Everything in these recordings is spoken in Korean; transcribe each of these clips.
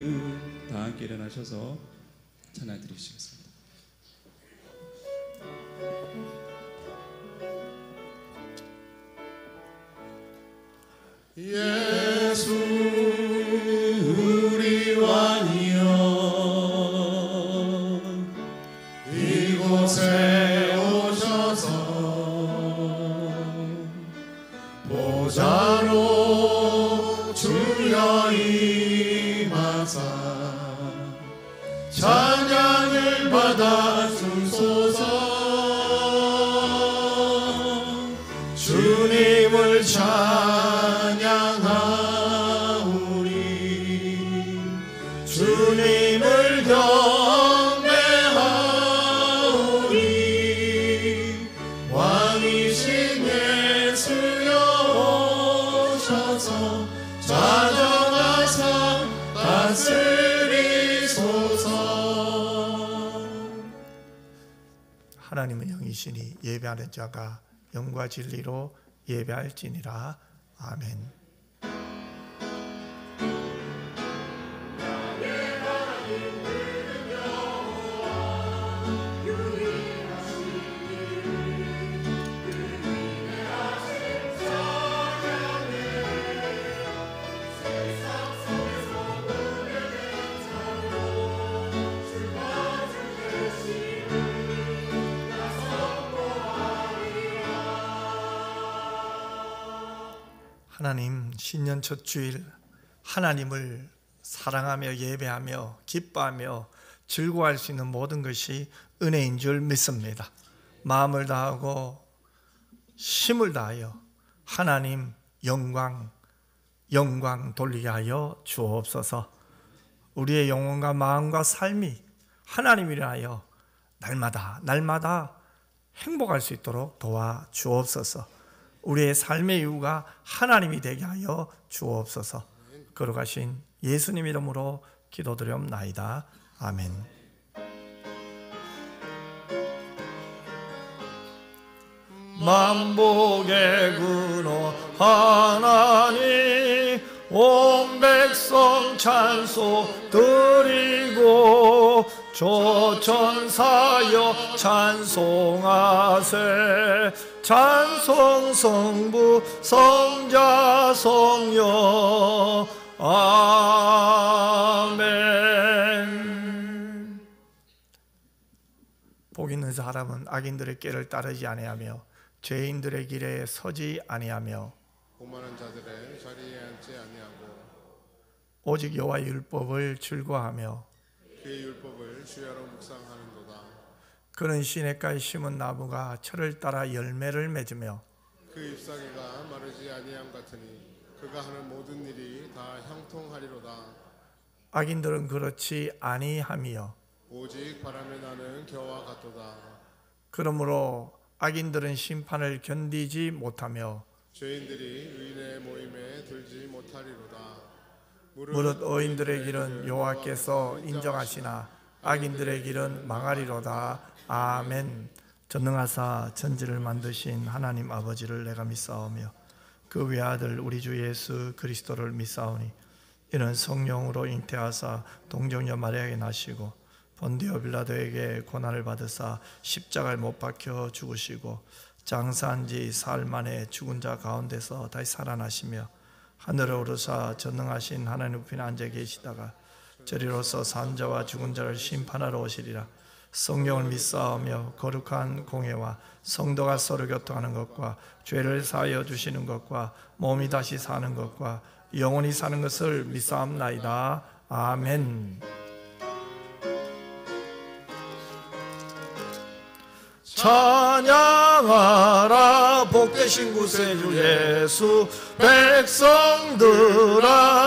다 함께 일어나셔서 찬양 드리시겠습니다. 예수 우리 왕이여 이곳에 오셔서 보좌로 주여 임하사 찬양을 받아 주소서. 주님을 찬양하오리 주님을 경배하오리 왕이신 예수여 오셔서 좌정하사 다스리소서. 하나님은 영이시니 예배하는 자가 영과 진리로 예배할지니라. 아멘. 하나님, 신년 첫 주일 하나님을 사랑하며 예배하며 기뻐하며 즐거워할 수 있는 모든 것이 은혜인 줄 믿습니다. 마음을 다하고 힘을 다하여 하나님 영광 돌리게 하여 주옵소서. 우리의 영혼과 마음과 삶이 하나님이라 하여 날마다 행복할 수 있도록 도와주옵소서. 우리의 삶의 이유가 하나님이 되게 하여 주옵소서. 거룩하신 예수님 이름으로 기도드리옵나이다. 아멘. 만복의 근원 하나님 온 백성 찬송 드리고 조천사여 찬송하세. 찬송 성부 성자 성령 아멘. 복 있는 사람은 악인들의 길을 따르지 아니하며 죄인들의 길에 서지 아니하며 오만한 자들의 자리에 앉지 아니하고 오직 여호와의 율법을 즐거워하며 그의 율법을 주야로 묵상하는도다. 그는 시냇가에 심은 나무가 철을 따라 열매를 맺으며 그 잎사귀가 마르지 아니함 같으니 그가 하는 모든 일이 다 형통하리로다. 악인들은 그렇지 아니하며 오직 바람에 나는 겨와 같도다. 그러므로 악인들은 심판을 견디지 못하며 죄인들이 의인의 모임에 들지 못하리로다. 무릇 의인들의 길은 여호와께서 인정하시나 악인들의 길은 망하리로다. 아멘. 전능하사 천지를 만드신 하나님 아버지를 내가 믿사오며 그 외아들 우리 주 예수 그리스도를 믿사오니 이는 성령으로 잉태하사 동정녀 마리아에게 나시고 본디오 빌라도에게 고난을 받으사 십자가에 못 박혀 죽으시고 장사한 지 사흘 만에 죽은 자 가운데서 다시 살아나시며 하늘에 오르사 전능하신 하나님 우편에 앉아 계시다가 저리로서 산 자와 죽은 자를 심판하러 오시리라. 성령을 믿사오며 거룩한 공회와 성도가 서로 교통하는 것과 죄를 사하여 주시는 것과 몸이 다시 사는 것과 영원히 사는 것을 믿사옵나이다. 아멘. 찬양하라 복되신 구세주 예수. 백성들아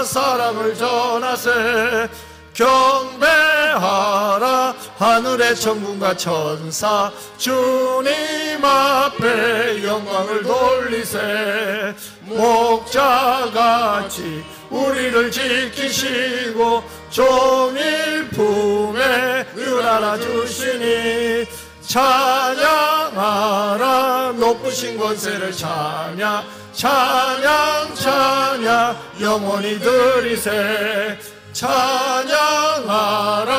사랑을 전하세. 경배하라 하늘의 천군과 천사. 주님 앞에 영광을 돌리세. 목자같이 우리를 지키시고 종일 품에 은하나 주시니 찬양하라 높으신 권세를 찬양 찬양 찬양 영원히 드리세. 찬양하라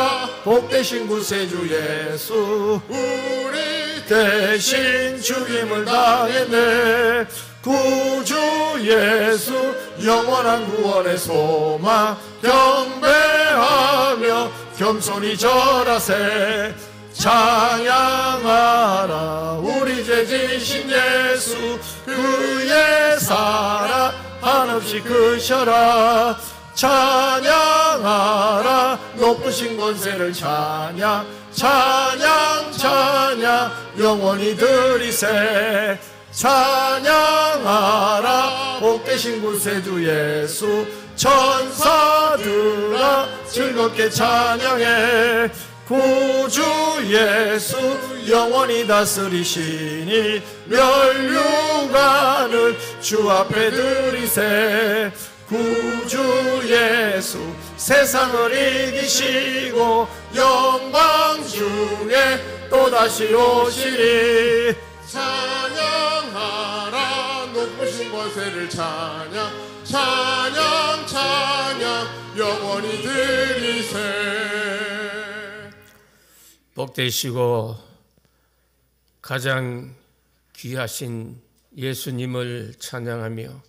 복되신 구세주 예수 우리 대신 죽임을 당했네. 구주 예수 영원한 구원의 소망 경배하며 겸손히 절하세. 찬양하라 우리 죄 지신 예수 그의 사랑 한없이 크셔라. 찬양하라 높으신 권세를 찬양 찬양 찬양 영원히 드리세. 찬양하라 복되신 구세주 예수 천사들아 즐겁게 찬양해. 구주 예수 영원히 다스리시니 멸류관을 주 앞에 드리세. 구주 예수 세상을 이기시고 영광 중에 또다시 오시리. 찬양하라 높으신 권세를 찬양 찬양 찬양 영원히 드리세. 복되시고 가장 귀하신 예수님을 찬양하며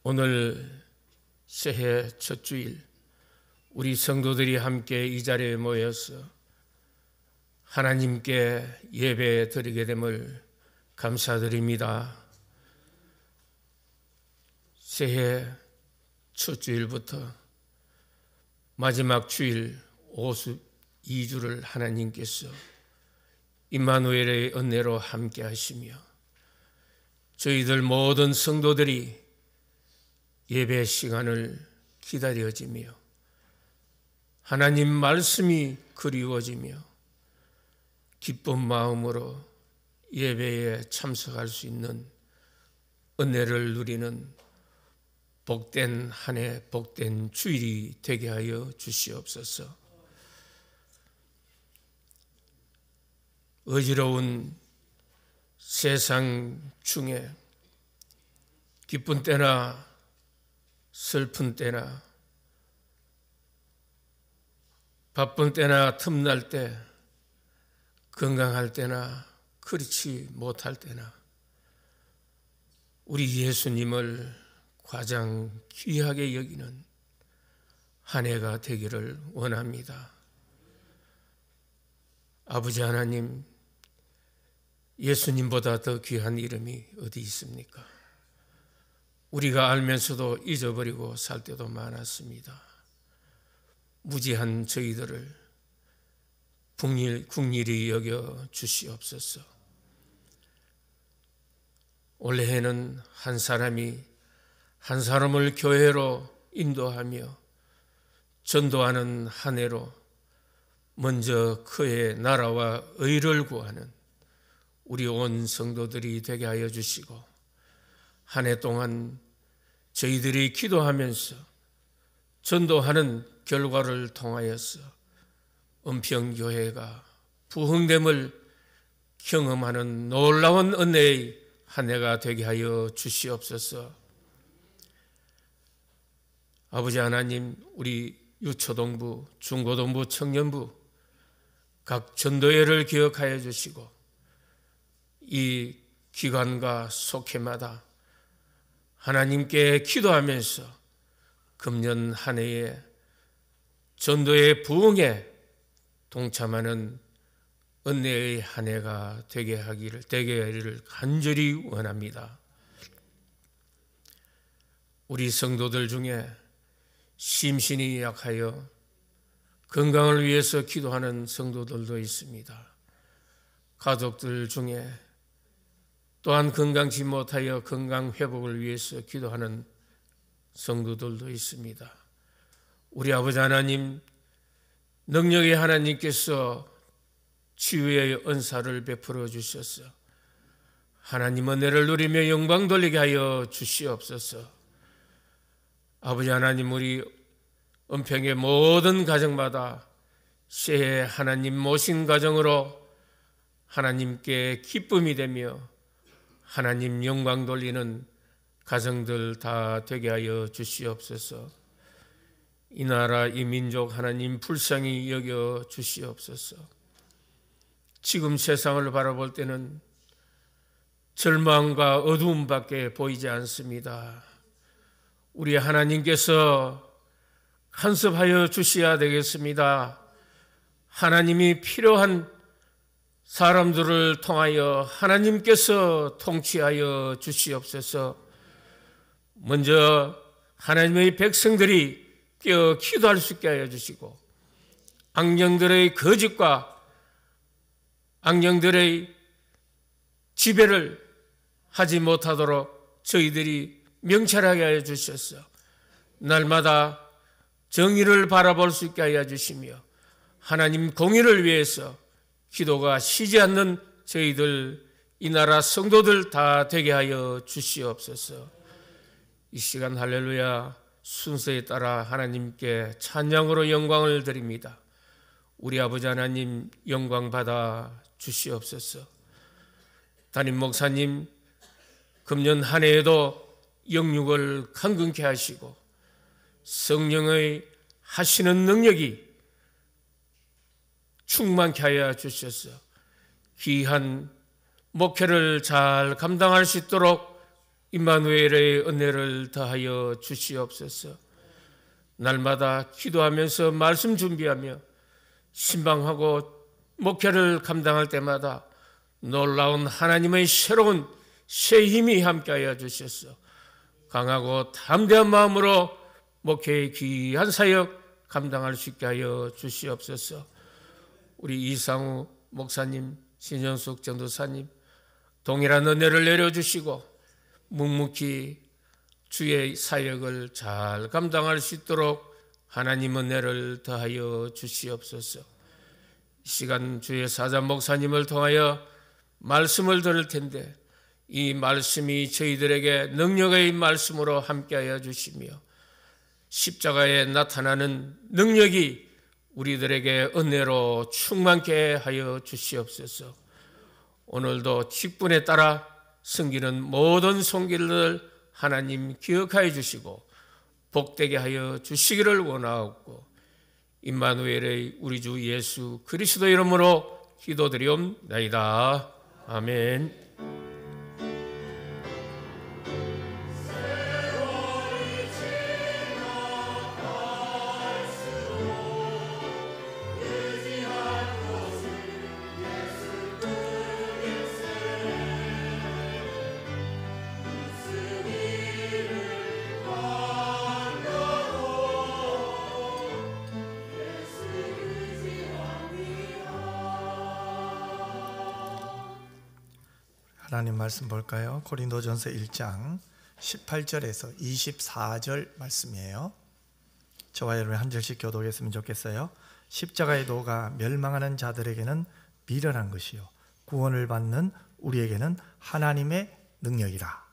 오늘 새해 첫 주일 우리 성도들이 함께 이 자리에 모여서 하나님께 예배 드리게 됨을 감사드립니다. 새해 첫 주일부터 마지막 주일 52주를 하나님께서 임마누엘의 은혜로 함께 하시며 저희들 모든 성도들이 예배 시간을 기다려지며 하나님 말씀이 그리워지며 기쁜 마음으로 예배에 참석할 수 있는 은혜를 누리는 복된 한 해 복된 주일이 되게 하여 주시옵소서. 어지러운 세상 중에 기쁜 때나 슬픈 때나 바쁜 때나 틈날 때 건강할 때나 그렇지 못할 때나 우리 예수님을 가장 귀하게 여기는 한 해가 되기를 원합니다. 아버지 하나님, 예수님보다 더 귀한 이름이 어디 있습니까? 우리가 알면서도 잊어버리고 살 때도 많았습니다. 무지한 저희들을 국률이 여겨 주시옵소서. 올해에는 한 사람이 한 사람을 교회로 인도하며 전도하는 한 해로 먼저 그의 나라와 의를 구하는 우리 온 성도들이 되게 하여 주시고 한 해 동안 저희들이 기도하면서 전도하는 결과를 통하여서 은평교회가 부흥됨을 경험하는 놀라운 은혜의 한 해가 되게 하여 주시옵소서. 아버지 하나님, 우리 유초동부, 중고동부, 청년부 각 전도회를 기억하여 주시고 이 기관과 속회마다 하나님께 기도하면서 금년 한 해에 전도의 부흥에 동참하는 은혜의 한 해가 되게 하기를 간절히 원합니다. 우리 성도들 중에 심신이 약하여 건강을 위해서 기도하는 성도들도 있습니다. 가족들 중에 또한 건강치 못하여 건강 회복을 위해서 기도하는 성도들도 있습니다. 우리 아버지 하나님, 능력의 하나님께서 치유의 은사를 베풀어 주셔서 하나님 은혜를 누리며 영광 돌리게 하여 주시옵소서. 아버지 하나님, 우리 은평의 모든 가정마다 새해 하나님 모신 가정으로 하나님께 기쁨이 되며 하나님 영광 돌리는 가정들 다 되게 하여 주시옵소서. 이 나라 이 민족 하나님 불쌍히 여겨 주시옵소서. 지금 세상을 바라볼 때는 절망과 어두움밖에 보이지 않습니다. 우리 하나님께서 간섭하여 주셔야 되겠습니다. 하나님이 필요한 사람들을 통하여 하나님께서 통치하여 주시옵소서. 먼저 하나님의 백성들이 깨어 기도할 수 있게 하여 주시고, 악령들의 거짓과 악령들의 지배를 하지 못하도록 저희들이 명철하게 하여 주셔서 날마다 정의를 바라볼 수 있게 하여 주시며, 하나님 공의를 위해서 기도가 쉬지 않는 저희들 이 나라 성도들 다 되게 하여 주시옵소서. 이 시간 할렐루야 순서에 따라 하나님께 찬양으로 영광을 드립니다. 우리 아버지 하나님 영광 받아 주시옵소서. 담임 목사님 금년 한 해에도 영육을 강건케 하시고 성령의 하시는 능력이 충만케 하여 주셔서 귀한 목회를 잘 감당할 수 있도록 임마누엘의 은혜를 더하여 주시옵소서. 날마다 기도하면서 말씀 준비하며 신방하고 목회를 감당할 때마다 놀라운 하나님의 새로운 새 힘이 함께하여 주셔서 강하고 담대한 마음으로 목회의 귀한 사역 감당할 수 있게 하여 주시옵소서. 우리 이상우 목사님, 신현숙 전도사님 동일한 은혜를 내려주시고 묵묵히 주의 사역을 잘 감당할 수 있도록 하나님 은혜를 더하여 주시옵소서. 이 시간 주의 사자 목사님을 통하여 말씀을 들을 텐데 이 말씀이 저희들에게 능력의 말씀으로 함께하여 주시며 십자가에 나타나는 능력이 우리들에게 은혜로 충만케 하여 주시옵소서. 오늘도 직분에 따라 섬기는 모든 손길을 하나님 기억하여 주시고 복되게 하여 주시기를 원하옵고 임마누엘의 우리 주 예수 그리스도 이름으로 기도드리옵나이다. 아멘. 하나님 말씀 볼까요? 고린도전서 1장 18절에서 24절 말씀이에요. 저와 여러분 한 절씩 교독했으면 좋겠어요. 십자가의 도가 멸망하는 자들에게는 미련한 것이요 구원을 받는 우리에게는 하나님의 능력이라.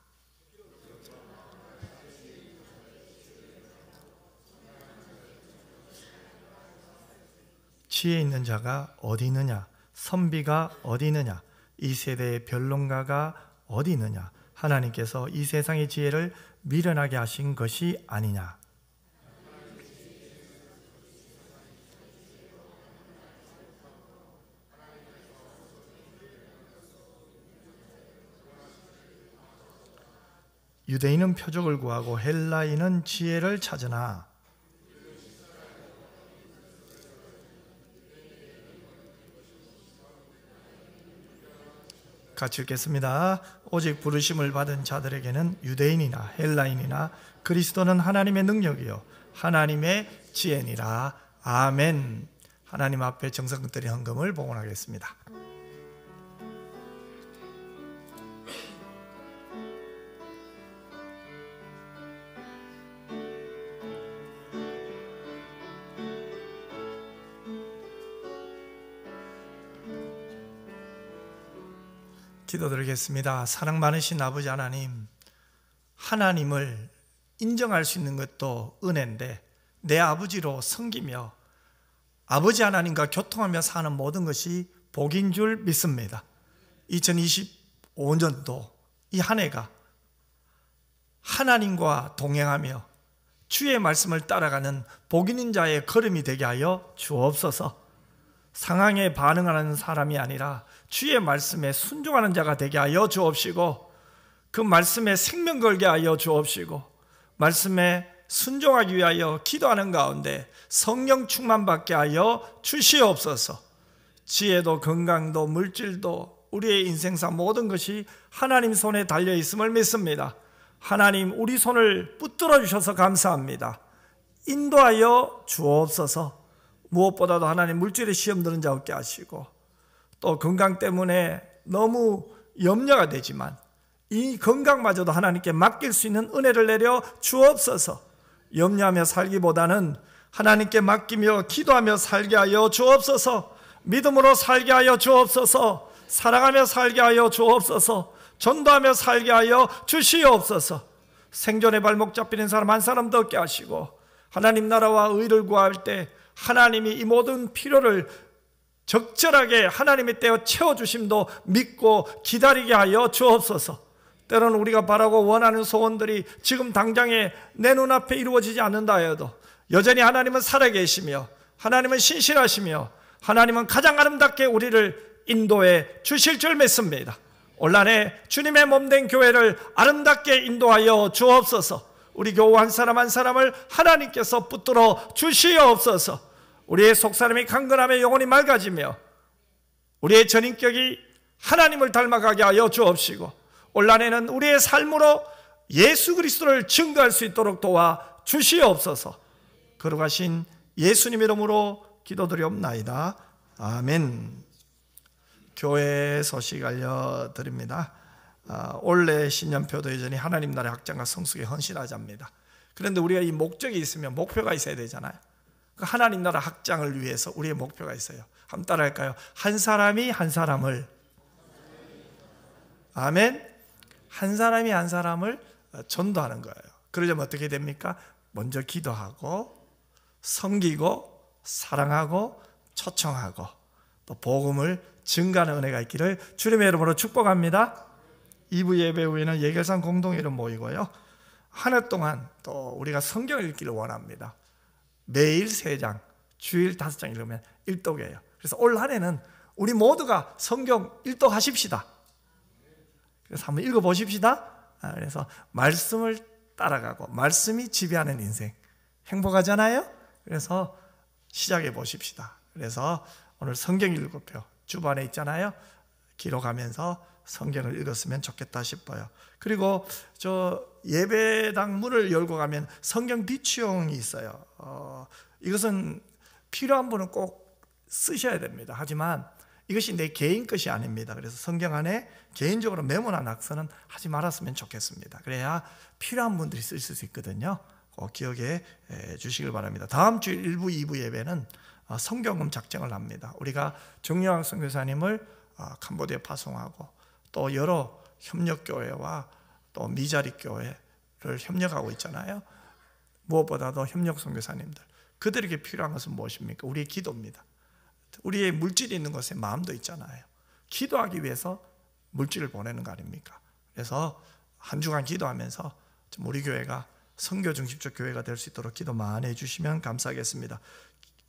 지혜 있는 자가 어디 있느냐? 선비가 어디 있느냐? 이 세대의 변론가가 어디 있느냐? 하나님께서 이 세상의 지혜를 미련하게 하신 것이 아니냐? 유대인은 표적을 구하고 헬라인은 지혜를 찾으나 같이 읽겠습니다. 오직 부르심을 받은 자들에게는 유대인이나 헬라인이나 그리스도는 하나님의 능력이요 하나님의 지혜니라. 아멘. 하나님 앞에 정성들의 헌금을 봉헌하겠습니다. 기도드리겠습니다. 사랑 많으신 아버지 하나님, 하나님을 인정할 수 있는 것도 은혜인데 내 아버지로 섬기며 아버지 하나님과 교통하며 사는 모든 것이 복인 줄 믿습니다. 2025년도 이 한 해가 하나님과 동행하며 주의 말씀을 따라가는 복 있는 자의 걸음이 되게 하여 주옵소서. 상황에 반응하는 사람이 아니라 주의 말씀에 순종하는 자가 되게 하여 주옵시고, 그 말씀에 생명 걸게 하여 주옵시고, 말씀에 순종하기 위하여 기도하는 가운데 성령 충만받게 하여 주시옵소서. 지혜도 건강도 물질도 우리의 인생사 모든 것이 하나님 손에 달려있음을 믿습니다. 하나님, 우리 손을 붙들어 주셔서 감사합니다. 인도하여 주옵소서. 무엇보다도 하나님, 물질의 시험 드는 자 없게 하시고, 또 건강 때문에 너무 염려가 되지만 이 건강마저도 하나님께 맡길 수 있는 은혜를 내려 주옵소서. 염려하며 살기보다는 하나님께 맡기며 기도하며 살게 하여 주옵소서. 믿음으로 살게 하여 주옵소서. 사랑하며 살게 하여 주옵소서. 전도하며 살게 하여 주시옵소서. 생존의 발목 잡히는 사람 한 사람도 없게 하시고, 하나님 나라와 의를 구할 때 하나님이 이 모든 필요를 적절하게 하나님의 때에 채워주심도 믿고 기다리게 하여 주옵소서. 때로는 우리가 바라고 원하는 소원들이 지금 당장에 내 눈앞에 이루어지지 않는다 해도 여전히 하나님은 살아계시며 하나님은 신실하시며 하나님은 가장 아름답게 우리를 인도해 주실 줄 믿습니다. 올 한해 주님의 몸된 교회를 아름답게 인도하여 주옵소서. 우리 교우 한 사람 한 사람을 하나님께서 붙들어 주시옵소서. 우리의 속사람이 강건하며 영혼이 맑아지며 우리의 전인격이 하나님을 닮아가게 하여 주옵시고, 올 한해는 우리의 삶으로 예수 그리스도를 증거할 수 있도록 도와 주시옵소서. 거룩하신 예수님 이름으로 기도드리옵나이다. 아멘. 교회 소식 알려드립니다. 올해 신년표도 여전히 하나님 나라의 확장과 성숙에 헌신하자입니다. 그런데 우리가 이 목적이 있으면 목표가 있어야 되잖아요. 하나님 나라 확장을 위해서 우리의 목표가 있어요. 한번 따라할까요? 한 사람이 한 사람을, 아멘. 한 사람이 한 사람을 전도하는 거예요. 그러려면 어떻게 됩니까? 먼저 기도하고 섬기고 사랑하고 초청하고 또 복음을 증가하는 은혜가 있기를 주님의 이름으로 축복합니다. 2부 예배 후에는 예결산 공동회로 모이고요, 한 해 동안 또 우리가 성경을 읽기를 원합니다. 매일 3장, 주일 5장 읽으면 일독이에요. 그래서 올 한 해는 우리 모두가 성경 일독하십시다. 그래서 한번 읽어보십시다. 그래서 말씀을 따라가고 말씀이 지배하는 인생 행복하잖아요. 그래서 시작해 보십시다. 그래서 오늘 성경 7표 주반에 있잖아요. 기록하면서 성경을 읽었으면 좋겠다 싶어요. 그리고 저 예배당 문을 열고 가면 성경 비추용이 있어요. 이것은 필요한 분은 꼭 쓰셔야 됩니다. 하지만 이것이 내 개인 것이 아닙니다. 그래서 성경 안에 개인적으로 메모나 낙서는 하지 말았으면 좋겠습니다. 그래야 필요한 분들이 쓸 수 있거든요. 꼭 기억해 주시길 바랍니다. 다음 주 1부, 2부 예배는 성경금 작정을 합니다. 우리가 정유학 선교사님을 캄보디아에 파송하고 또 여러 협력교회와 또 미자리 교회를 협력하고 있잖아요. 무엇보다도 협력 선교사님들, 그들에게 필요한 것은 무엇입니까? 우리의 기도입니다. 우리의 물질이 있는 곳에 마음도 있잖아요. 기도하기 위해서 물질을 보내는 거 아닙니까? 그래서 한 주간 기도하면서 좀 우리 교회가 선교 중심적 교회가 될 수 있도록 기도 많이 해주시면 감사하겠습니다.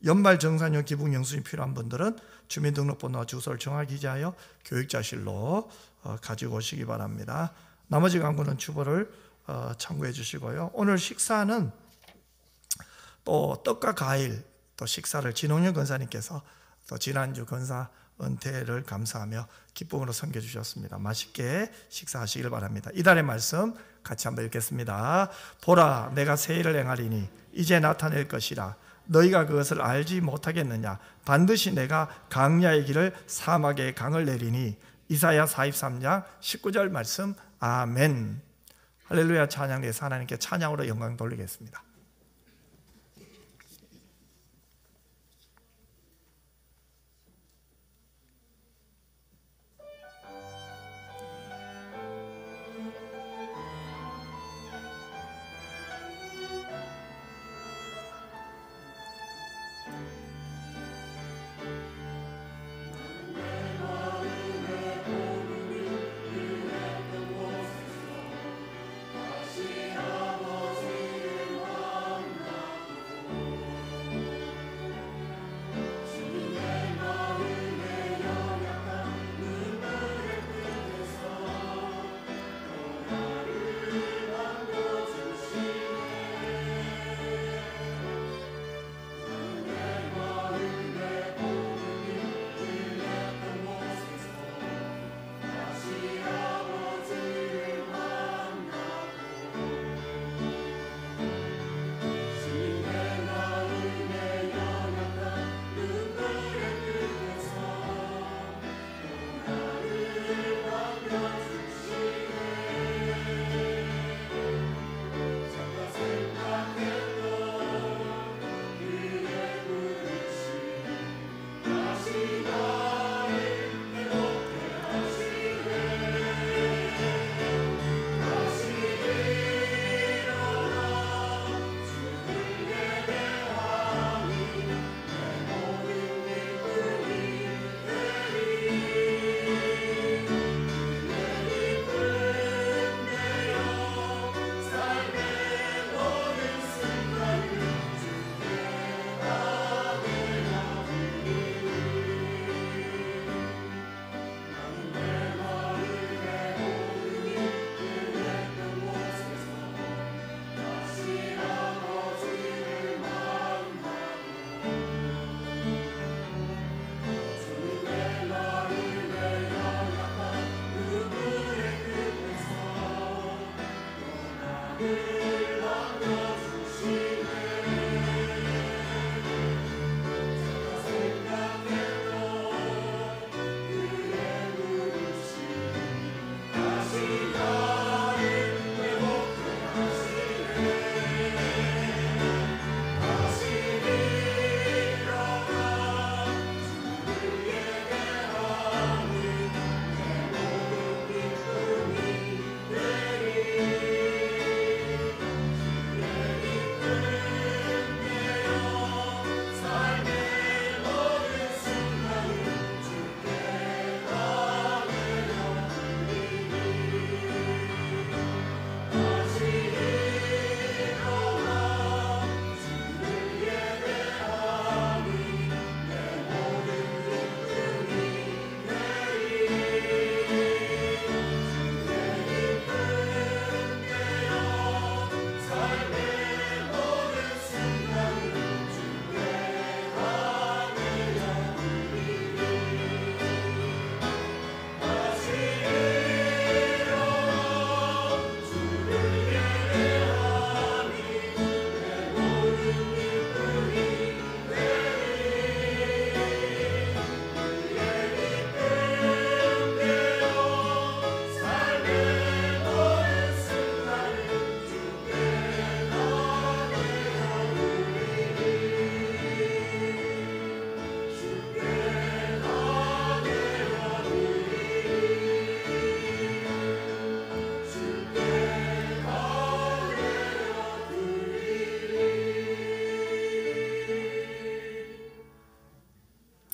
연말 정산용 기부 영수증이 필요한 분들은 주민등록번호와 주소를 정확히 기재하여 교육자실로 가지고 오시기 바랍니다. 나머지 광고는 주보를 참고해 주시고요. 오늘 식사는 또 떡과 과일 또 식사를 진홍현 권사님께서 또 지난주 권사 은퇴를 감사하며 기쁨으로 섬겨주셨습니다. 맛있게 식사하시길 바랍니다. 이달의 말씀 같이 한번 읽겠습니다. 보라, 내가 새 일을 행하리니 이제 나타낼 것이라. 너희가 그것을 알지 못하겠느냐? 반드시 내가 강야의 길을 사막에 강을 내리니. 이사야 43장 19절 말씀. 아멘. 할렐루야. 찬양해서 하나님께 찬양으로 영광 돌리겠습니다.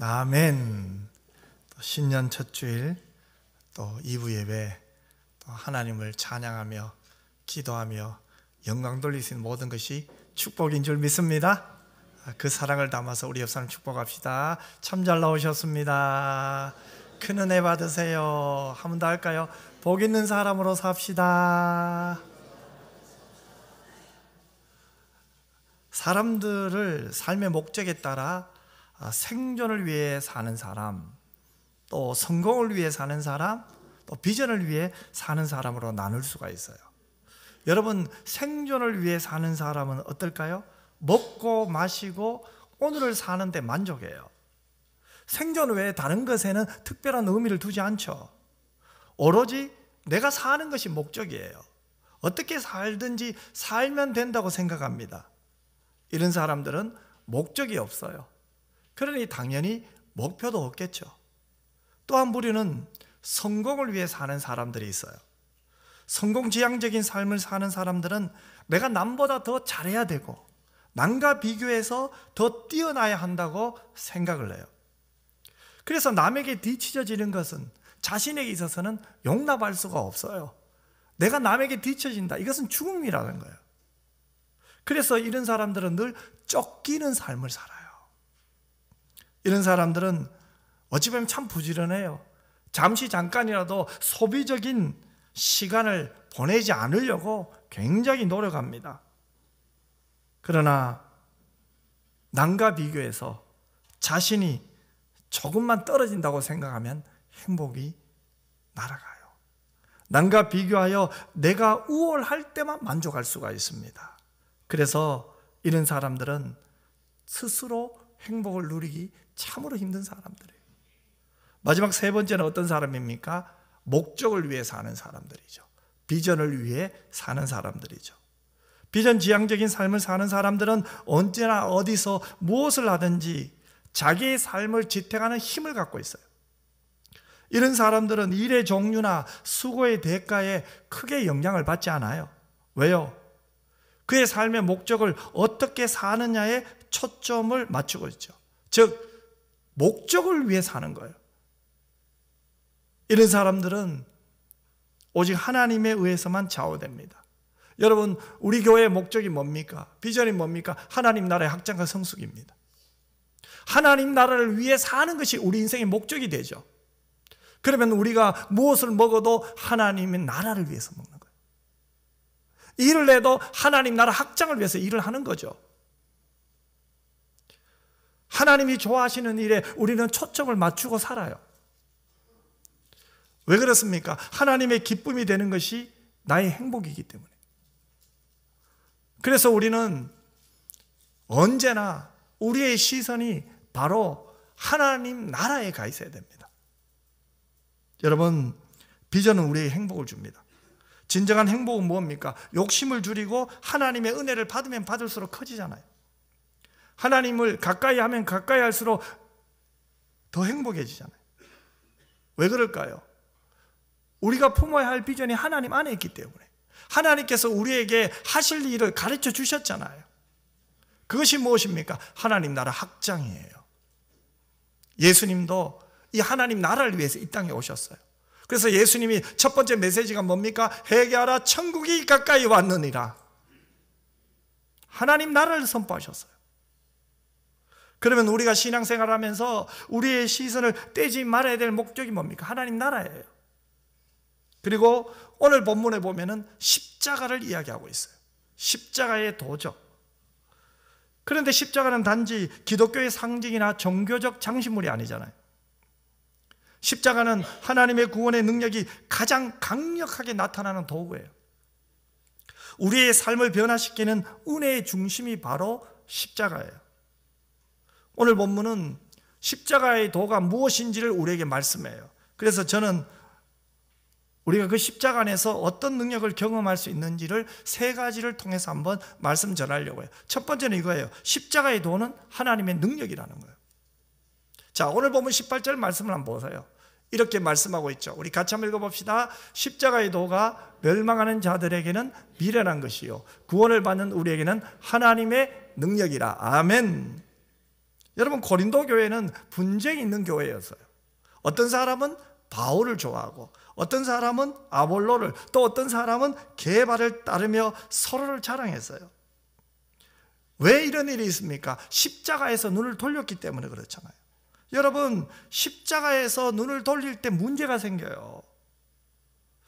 아멘. 또 신년 첫 주일 또 2부 예배 또 하나님을 찬양하며 기도하며 영광 돌릴 수 있는 모든 것이 축복인 줄 믿습니다. 그 사랑을 담아서 우리 옆사람 축복합시다. 참 잘 나오셨습니다. 큰 은혜 받으세요. 한 번 더 할까요? 복 있는 사람으로 삽시다. 사람들을 삶의 목적에 따라 생존을 위해 사는 사람, 또 성공을 위해 사는 사람, 또 비전을 위해 사는 사람으로 나눌 수가 있어요. 여러분, 생존을 위해 사는 사람은 어떨까요? 먹고 마시고 오늘을 사는데 만족해요. 생존 외에 다른 것에는 특별한 의미를 두지 않죠. 오로지 내가 사는 것이 목적이에요. 어떻게 살든지 살면 된다고 생각합니다. 이런 사람들은 목적이 없어요. 그러니 당연히 목표도 없겠죠. 또한 우리는 성공을 위해 사는 사람들이 있어요. 성공지향적인 삶을 사는 사람들은 내가 남보다 더 잘해야 되고 남과 비교해서 더 뛰어나야 한다고 생각을 해요. 그래서 남에게 뒤처지는 것은 자신에게 있어서는 용납할 수가 없어요. 내가 남에게 뒤처진다, 이것은 죽음이라는 거예요. 그래서 이런 사람들은 늘 쫓기는 삶을 살아요. 이런 사람들은 어찌 보면 참 부지런해요. 잠깐이라도 소비적인 시간을 보내지 않으려고 굉장히 노력합니다. 그러나 남과 비교해서 자신이 조금만 떨어진다고 생각하면 행복이 날아가요. 남과 비교하여 내가 우월할 때만 만족할 수가 있습니다. 그래서 이런 사람들은 스스로 행복을 누리기 참으로 힘든 사람들이에요. 마지막 세 번째는 어떤 사람입니까? 목적을 위해 사는 사람들이죠. 비전을 위해 사는 사람들이죠. 비전 지향적인 삶을 사는 사람들은 언제나 어디서 무엇을 하든지 자기의 삶을 지탱하는 힘을 갖고 있어요. 이런 사람들은 일의 종류나 수고의 대가에 크게 영향을 받지 않아요. 왜요? 그의 삶의 목적을 어떻게 사느냐에 초점을 맞추고 있죠. 즉, 목적을 위해 사는 거예요. 이런 사람들은 오직 하나님에 의해서만 좌우됩니다. 여러분, 우리 교회의 목적이 뭡니까? 비전이 뭡니까? 하나님 나라의 확장과 성숙입니다. 하나님 나라를 위해 사는 것이 우리 인생의 목적이 되죠. 그러면 우리가 무엇을 먹어도 하나님의 나라를 위해서 먹는 거예요. 일을 해도 하나님 나라 확장을 위해서 일을 하는 거죠. 하나님이 좋아하시는 일에 우리는 초점을 맞추고 살아요. 왜 그렇습니까? 하나님의 기쁨이 되는 것이 나의 행복이기 때문에. 그래서 우리는 언제나 우리의 시선이 바로 하나님 나라에 가 있어야 됩니다. 여러분, 비전은 우리의 행복을 줍니다. 진정한 행복은 뭡니까? 욕심을 줄이고 하나님의 은혜를 받으면 받을수록 커지잖아요. 하나님을 가까이 하면 가까이 할수록 더 행복해지잖아요. 왜 그럴까요? 우리가 품어야 할 비전이 하나님 안에 있기 때문에. 하나님께서 우리에게 하실 일을 가르쳐 주셨잖아요. 그것이 무엇입니까? 하나님 나라 확장이에요. 예수님도 이 하나님 나라를 위해서 이 땅에 오셨어요. 그래서 예수님이 첫 번째 메시지가 뭡니까? 회개하라, 천국이 가까이 왔느니라. 하나님 나라를 선포하셨어요. 그러면 우리가 신앙생활을 하면서 우리의 시선을 떼지 말아야 될 목적이 뭡니까? 하나님 나라예요. 그리고 오늘 본문에 보면은 십자가를 이야기하고 있어요. 십자가의 도적. 그런데 십자가는 단지 기독교의 상징이나 종교적 장식물이 아니잖아요. 십자가는 하나님의 구원의 능력이 가장 강력하게 나타나는 도구예요. 우리의 삶을 변화시키는 은혜의 중심이 바로 십자가예요. 오늘 본문은 십자가의 도가 무엇인지를 우리에게 말씀해요. 그래서 저는 우리가 그 십자가 안에서 어떤 능력을 경험할 수 있는지를 세 가지를 통해서 한번 말씀 전하려고 해요. 첫 번째는 이거예요. 십자가의 도는 하나님의 능력이라는 거예요. 자, 오늘 보면 18절 말씀을 한번 보세요. 이렇게 말씀하고 있죠. 우리 같이 한번 읽어봅시다. 십자가의 도가 멸망하는 자들에게는 미련한 것이요 구원을 받는 우리에게는 하나님의 능력이라. 아멘. 여러분, 고린도 교회는 분쟁이 있는 교회였어요. 어떤 사람은 바울을 좋아하고 어떤 사람은 아볼로를, 또 어떤 사람은 게바를 따르며 서로를 자랑했어요. 왜 이런 일이 있습니까? 십자가에서 눈을 돌렸기 때문에 그렇잖아요. 여러분, 십자가에서 눈을 돌릴 때 문제가 생겨요.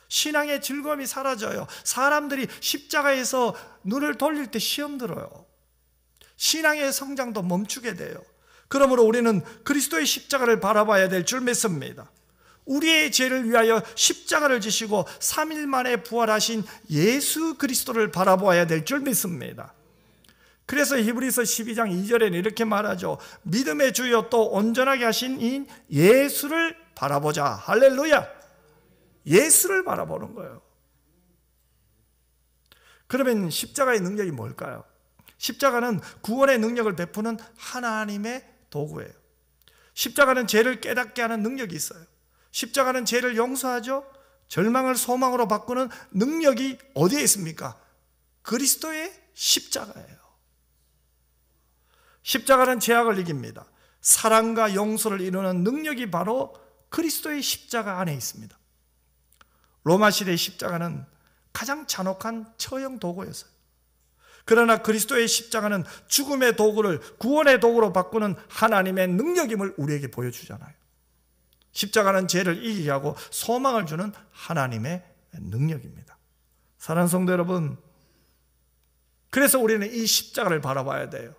신앙의 즐거움이 사라져요. 사람들이 십자가에서 눈을 돌릴 때 시험 들어요. 신앙의 성장도 멈추게 돼요. 그러므로 우리는 그리스도의 십자가를 바라봐야 될 줄 믿습니다. 우리의 죄를 위하여 십자가를 지시고 3일 만에 부활하신 예수 그리스도를 바라보아야 될 줄 믿습니다. 그래서 히브리서 12장 2절에는 이렇게 말하죠. 믿음의 주여 또 온전하게 하신 이 예수를 바라보자. 할렐루야. 예수를 바라보는 거예요. 그러면 십자가의 능력이 뭘까요? 십자가는 구원의 능력을 베푸는 하나님의 도구예요. 십자가는 죄를 깨닫게 하는 능력이 있어요. 십자가는 죄를 용서하죠. 절망을 소망으로 바꾸는 능력이 어디에 있습니까? 그리스도의 십자가예요. 십자가는 죄악을 이깁니다. 사랑과 용서를 이루는 능력이 바로 그리스도의 십자가 안에 있습니다. 로마 시대의 십자가는 가장 잔혹한 처형 도구였어요. 그러나 그리스도의 십자가는 죽음의 도구를 구원의 도구로 바꾸는 하나님의 능력임을 우리에게 보여주잖아요. 십자가는 죄를 이기게 하고 소망을 주는 하나님의 능력입니다. 사랑하는 성도 여러분, 그래서 우리는 이 십자가를 바라봐야 돼요.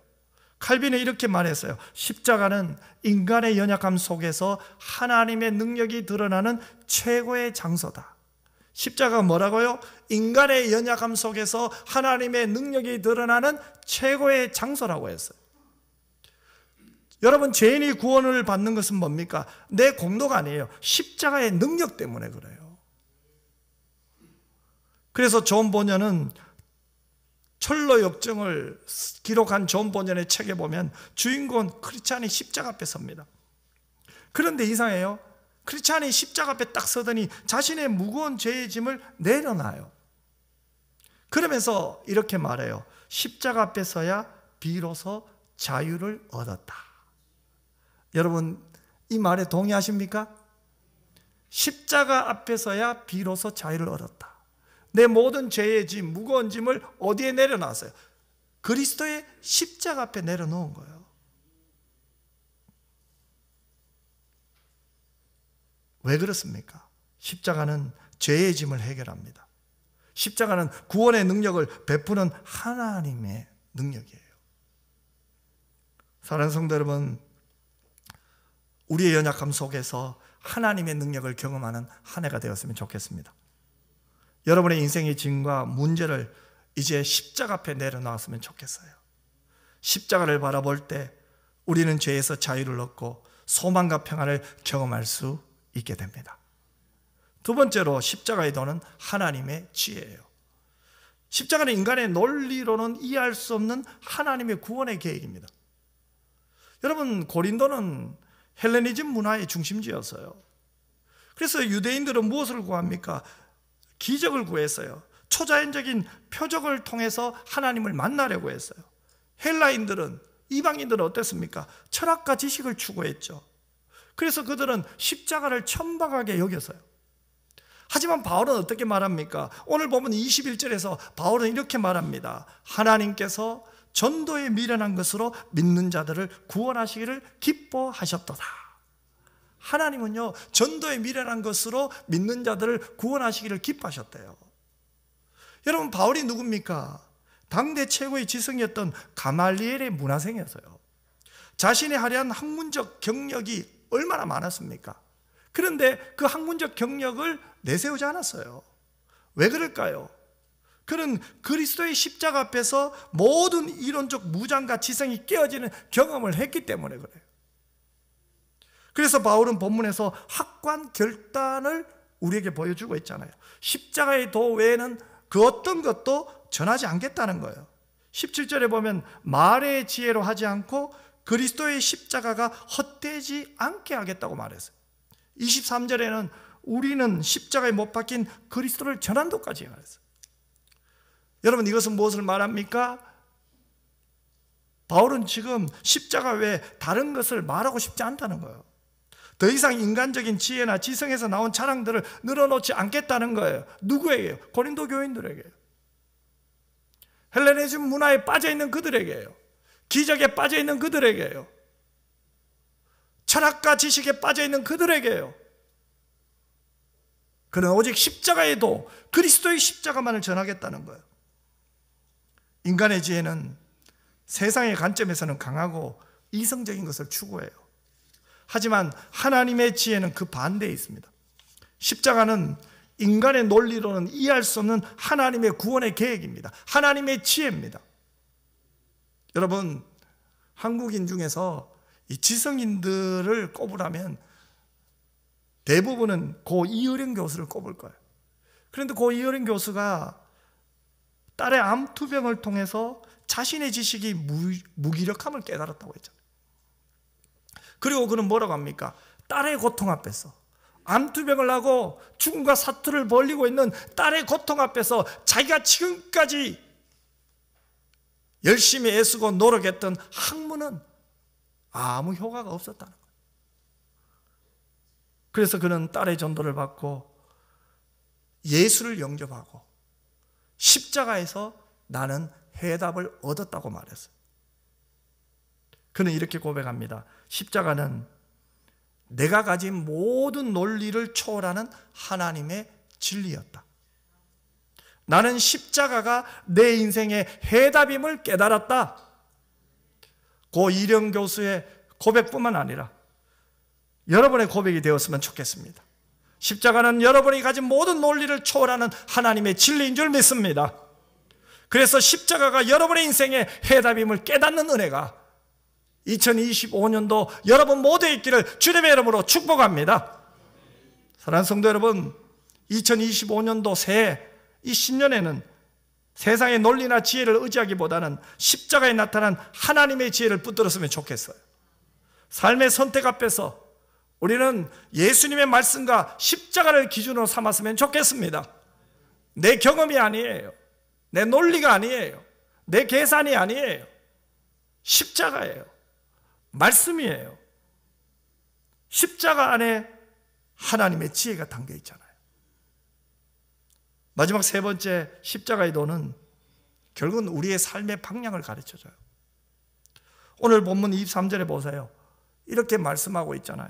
칼빈은 이렇게 말했어요. 십자가는 인간의 연약함 속에서 하나님의 능력이 드러나는 최고의 장소다. 십자가가 뭐라고요? 인간의 연약함 속에서 하나님의 능력이 드러나는 최고의 장소라고 했어요. 여러분, 죄인이 구원을 받는 것은 뭡니까? 내 공로가 아니에요. 십자가의 능력 때문에 그래요. 그래서 존 보년은 철로 역정을 기록한 존 보년의 책에 보면 주인공은 크리스찬이 십자가 앞에 섭니다. 그런데 이상해요. 크리스찬이 십자가 앞에 딱 서더니 자신의 무거운 죄의 짐을 내려놔요. 그러면서 이렇게 말해요. 십자가 앞에 서야 비로소 자유를 얻었다. 여러분, 이 말에 동의하십니까? 십자가 앞에 서야 비로소 자유를 얻었다. 내 모든 죄의 짐, 무거운 짐을 어디에 내려놨어요? 그리스도의 십자가 앞에 내려놓은 거예요. 왜 그렇습니까? 십자가는 죄의 짐을 해결합니다. 십자가는 구원의 능력을 베푸는 하나님의 능력이에요. 사랑하는 성도 여러분, 우리의 연약함 속에서 하나님의 능력을 경험하는 한 해가 되었으면 좋겠습니다. 여러분의 인생의 짐과 문제를 이제 십자가 앞에 내려놓았으면 좋겠어요. 십자가를 바라볼 때 우리는 죄에서 자유를 얻고 소망과 평안을 경험할 수 있게 됩니다. 두 번째로 십자가의 도는 하나님의 지혜예요. 십자가는 인간의 논리로는 이해할 수 없는 하나님의 구원의 계획입니다. 여러분, 고린도는 헬레니즘 문화의 중심지였어요. 그래서 유대인들은 무엇을 구합니까? 기적을 구했어요. 초자연적인 표적을 통해서 하나님을 만나려고 했어요. 헬라인들은, 이방인들은 어땠습니까? 철학과 지식을 추구했죠. 그래서 그들은 십자가를 천박하게 여겼어요. 하지만 바울은 어떻게 말합니까? 오늘 보면 21절에서 바울은 이렇게 말합니다. 하나님께서 전도에 미련한 것으로 믿는 자들을 구원하시기를 기뻐하셨도다. 하나님은요, 전도에 미련한 것으로 믿는 자들을 구원하시기를 기뻐하셨대요. 여러분, 바울이 누굽니까? 당대 최고의 지성이었던 가말리엘의 문화생이었어요. 자신의 화려한 학문적 경력이 얼마나 많았습니까? 그런데 그 학문적 경력을 내세우지 않았어요. 왜 그럴까요? 그는 그리스도의 십자가 앞에서 모든 이론적 무장과 지성이 깨어지는 경험을 했기 때문에 그래요. 그래서 바울은 본문에서 확고한 결단을 우리에게 보여주고 있잖아요. 십자가의 도 외에는 그 어떤 것도 전하지 않겠다는 거예요. 17절에 보면 말의 지혜로 하지 않고 그리스도의 십자가가 헛되지 않게 하겠다고 말했어요. 23절에는 우리는 십자가에 못 박힌 그리스도를 전한도까지 말했어요. 여러분, 이것은 무엇을 말합니까? 바울은 지금 십자가 외에 다른 것을 말하고 싶지 않다는 거예요. 더 이상 인간적인 지혜나 지성에서 나온 자랑들을 늘어놓지 않겠다는 거예요. 누구에게요? 고린도 교인들에게요. 헬레니즘 문화에 빠져있는 그들에게요. 기적에 빠져있는 그들에게요. 철학과 지식에 빠져있는 그들에게요. 그는 오직 십자가에도 그리스도의 십자가만을 전하겠다는 거예요. 인간의 지혜는 세상의 관점에서는 강하고 이성적인 것을 추구해요. 하지만 하나님의 지혜는 그 반대에 있습니다. 십자가는 인간의 논리로는 이해할 수 없는 하나님의 구원의 계획입니다. 하나님의 지혜입니다. 여러분, 한국인 중에서 이 지성인들을 꼽으라면 대부분은 고 이효령 교수를 꼽을 거예요. 그런데 고 이효령 교수가 딸의 암투병을 통해서 자신의 지식이 무기력함을 깨달았다고 했잖아요. 그리고 그는 뭐라고 합니까? 딸의 고통 앞에서, 암투병을 하고 죽음과 사투를 벌이고 있는 딸의 고통 앞에서 자기가 지금까지 열심히 애쓰고 노력했던 학문은 아무 효과가 없었다는 거예요. 그래서 그는 딸의 전도를 받고 예수를 영접하고 십자가에서 나는 해답을 얻었다고 말했어요. 그는 이렇게 고백합니다. 십자가는 내가 가진 모든 논리를 초월하는 하나님의 진리였다. 나는 십자가가 내 인생의 해답임을 깨달았다. 고 이령 교수의 고백뿐만 아니라 여러분의 고백이 되었으면 좋겠습니다. 십자가는 여러분이 가진 모든 논리를 초월하는 하나님의 진리인 줄 믿습니다. 그래서 십자가가 여러분의 인생의 해답임을 깨닫는 은혜가 2025년도 여러분 모두에 있기를 주님의 이름으로 축복합니다. 사랑하는 성도 여러분, 2025년도 새해 이 10년에는 세상의 논리나 지혜를 의지하기보다는 십자가에 나타난 하나님의 지혜를 붙들었으면 좋겠어요. 삶의 선택 앞에서 우리는 예수님의 말씀과 십자가를 기준으로 삼았으면 좋겠습니다. 내 경험이 아니에요. 내 논리가 아니에요. 내 계산이 아니에요. 십자가예요. 말씀이에요. 십자가 안에 하나님의 지혜가 담겨 있잖아요. 마지막 세 번째 십자가의 도는 결국은 우리의 삶의 방향을 가르쳐줘요. 오늘 본문 23절에 보세요. 이렇게 말씀하고 있잖아요.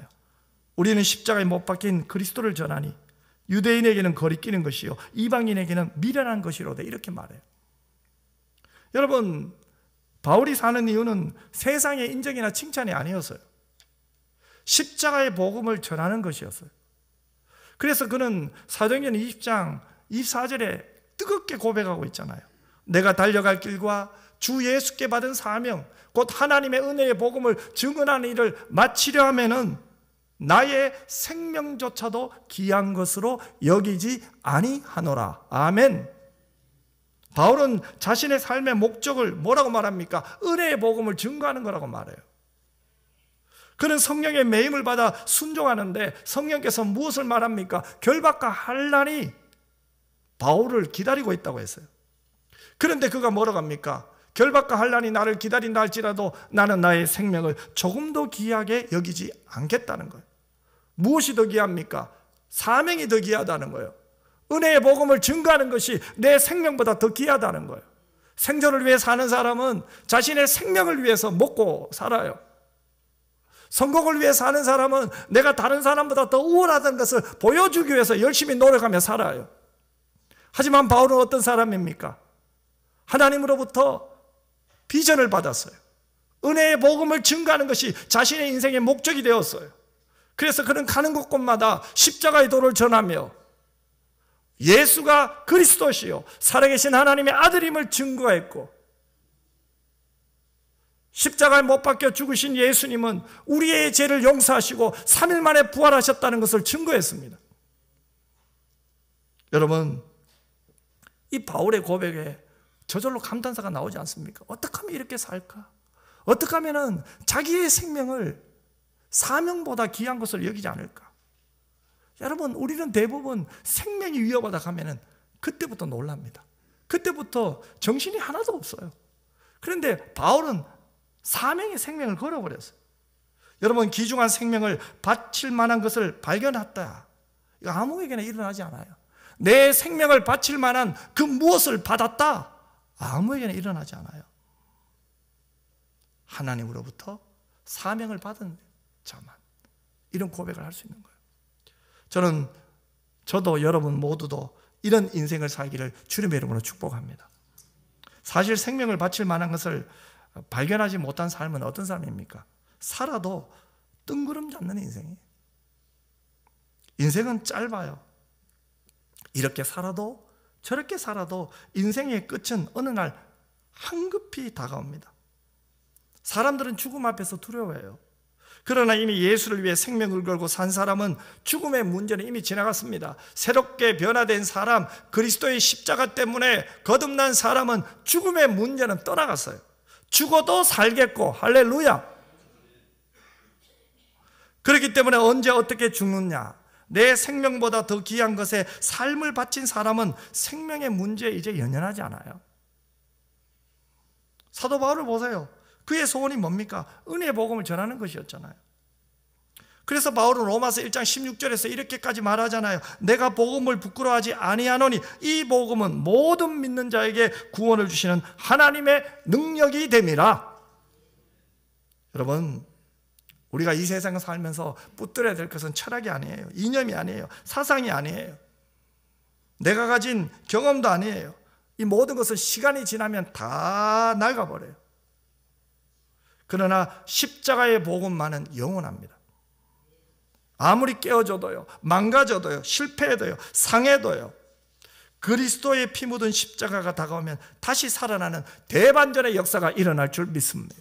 우리는 십자가에 못 박힌 그리스도를 전하니 유대인에게는 거리끼는 것이요 이방인에게는 미련한 것이로되 이렇게 말해요. 여러분, 바울이 사는 이유는 세상의 인정이나 칭찬이 아니었어요. 십자가의 복음을 전하는 것이었어요. 그래서 그는 사도행전 20장 24절에 뜨겁게 고백하고 있잖아요. 내가 달려갈 길과 주 예수께 받은 사명 곧 하나님의 은혜의 복음을 증언하는 일을 마치려 하면은 나의 생명조차도 귀한 것으로 여기지 아니하노라. 아멘. 바울은 자신의 삶의 목적을 뭐라고 말합니까? 은혜의 복음을 증거하는 거라고 말해요. 그는 성령의 매임을 받아 순종하는데 성령께서 무엇을 말합니까? 결박과 환난이 바울을 기다리고 있다고 했어요. 그런데 그가 뭐라고 합니까? 결박과 환난이 나를 기다린다 할지라도 나는 나의 생명을 조금도 귀하게 여기지 않겠다는 거예요. 무엇이 더 귀합니까? 사명이 더 귀하다는 거예요. 은혜의 복음을 증거하는 것이 내 생명보다 더 귀하다는 거예요. 생존을 위해 사는 사람은 자신의 생명을 위해서 먹고 살아요. 성공을 위해 사는 사람은 내가 다른 사람보다 더 우월하다는 것을 보여주기 위해서 열심히 노력하며 살아요. 하지만 바울은 어떤 사람입니까? 하나님으로부터 비전을 받았어요. 은혜의 복음을 증거하는 것이 자신의 인생의 목적이 되었어요. 그래서 그는 가는 곳곳마다 십자가의 도를 전하며 예수가 그리스도시요 살아계신 하나님의 아들임을 증거했고, 십자가에 못 박혀 죽으신 예수님은 우리의 죄를 용서하시고 3일 만에 부활하셨다는 것을 증거했습니다. 여러분, 이 바울의 고백에 저절로 감탄사가 나오지 않습니까? 어떻게 하면 이렇게 살까? 어떻게 하면 자기의 생명을 사명보다 귀한 것을 여기지 않을까? 여러분, 우리는 대부분 생명이 위협하다 가면은 그때부터 놀랍니다. 그때부터 정신이 하나도 없어요. 그런데 바울은 사명의 생명을 걸어버렸어요. 여러분, 귀중한 생명을 바칠 만한 것을 발견했다. 이거 아무에게나 일어나지 않아요. 내 생명을 바칠 만한 그 무엇을 받았다. 아무에게나 일어나지 않아요. 하나님으로부터 사명을 받은 자만 이런 고백을 할 수 있는 거예요. 저도 여러분 모두도 이런 인생을 살기를 주님의 이름으로 축복합니다. 사실 생명을 바칠 만한 것을 발견하지 못한 삶은 어떤 삶입니까? 살아도 뜬구름 잡는 인생이에요. 인생은 짧아요. 이렇게 살아도 저렇게 살아도 인생의 끝은 어느 날 한급히 다가옵니다. 사람들은 죽음 앞에서 두려워해요. 그러나 이미 예수를 위해 생명을 걸고 산 사람은 죽음의 문제는 이미 지나갔습니다. 새롭게 변화된 사람, 그리스도의 십자가 때문에 거듭난 사람은 죽음의 문제는 떠나갔어요. 죽어도 살겠고, 할렐루야. 그렇기 때문에 언제 어떻게 죽느냐, 내 생명보다 더 귀한 것에 삶을 바친 사람은 생명의 문제에 이제 연연하지 않아요. 사도 바울을 보세요. 그의 소원이 뭡니까? 은혜의 복음을 전하는 것이었잖아요. 그래서 바울은 로마서 1장 16절에서 이렇게까지 말하잖아요. 내가 복음을 부끄러워하지 아니하노니 이 복음은 모든 믿는 자에게 구원을 주시는 하나님의 능력이 됨이라. 여러분, 우리가 이 세상을 살면서 붙들어야 될 것은 철학이 아니에요. 이념이 아니에요. 사상이 아니에요. 내가 가진 경험도 아니에요. 이 모든 것은 시간이 지나면 다 낡아버려요. 그러나 십자가의 복음만은 영원합니다. 아무리 깨어져도요, 망가져도요, 실패해도요, 상해도요, 그리스도의 피 묻은 십자가가 다가오면 다시 살아나는 대반전의 역사가 일어날 줄 믿습니다.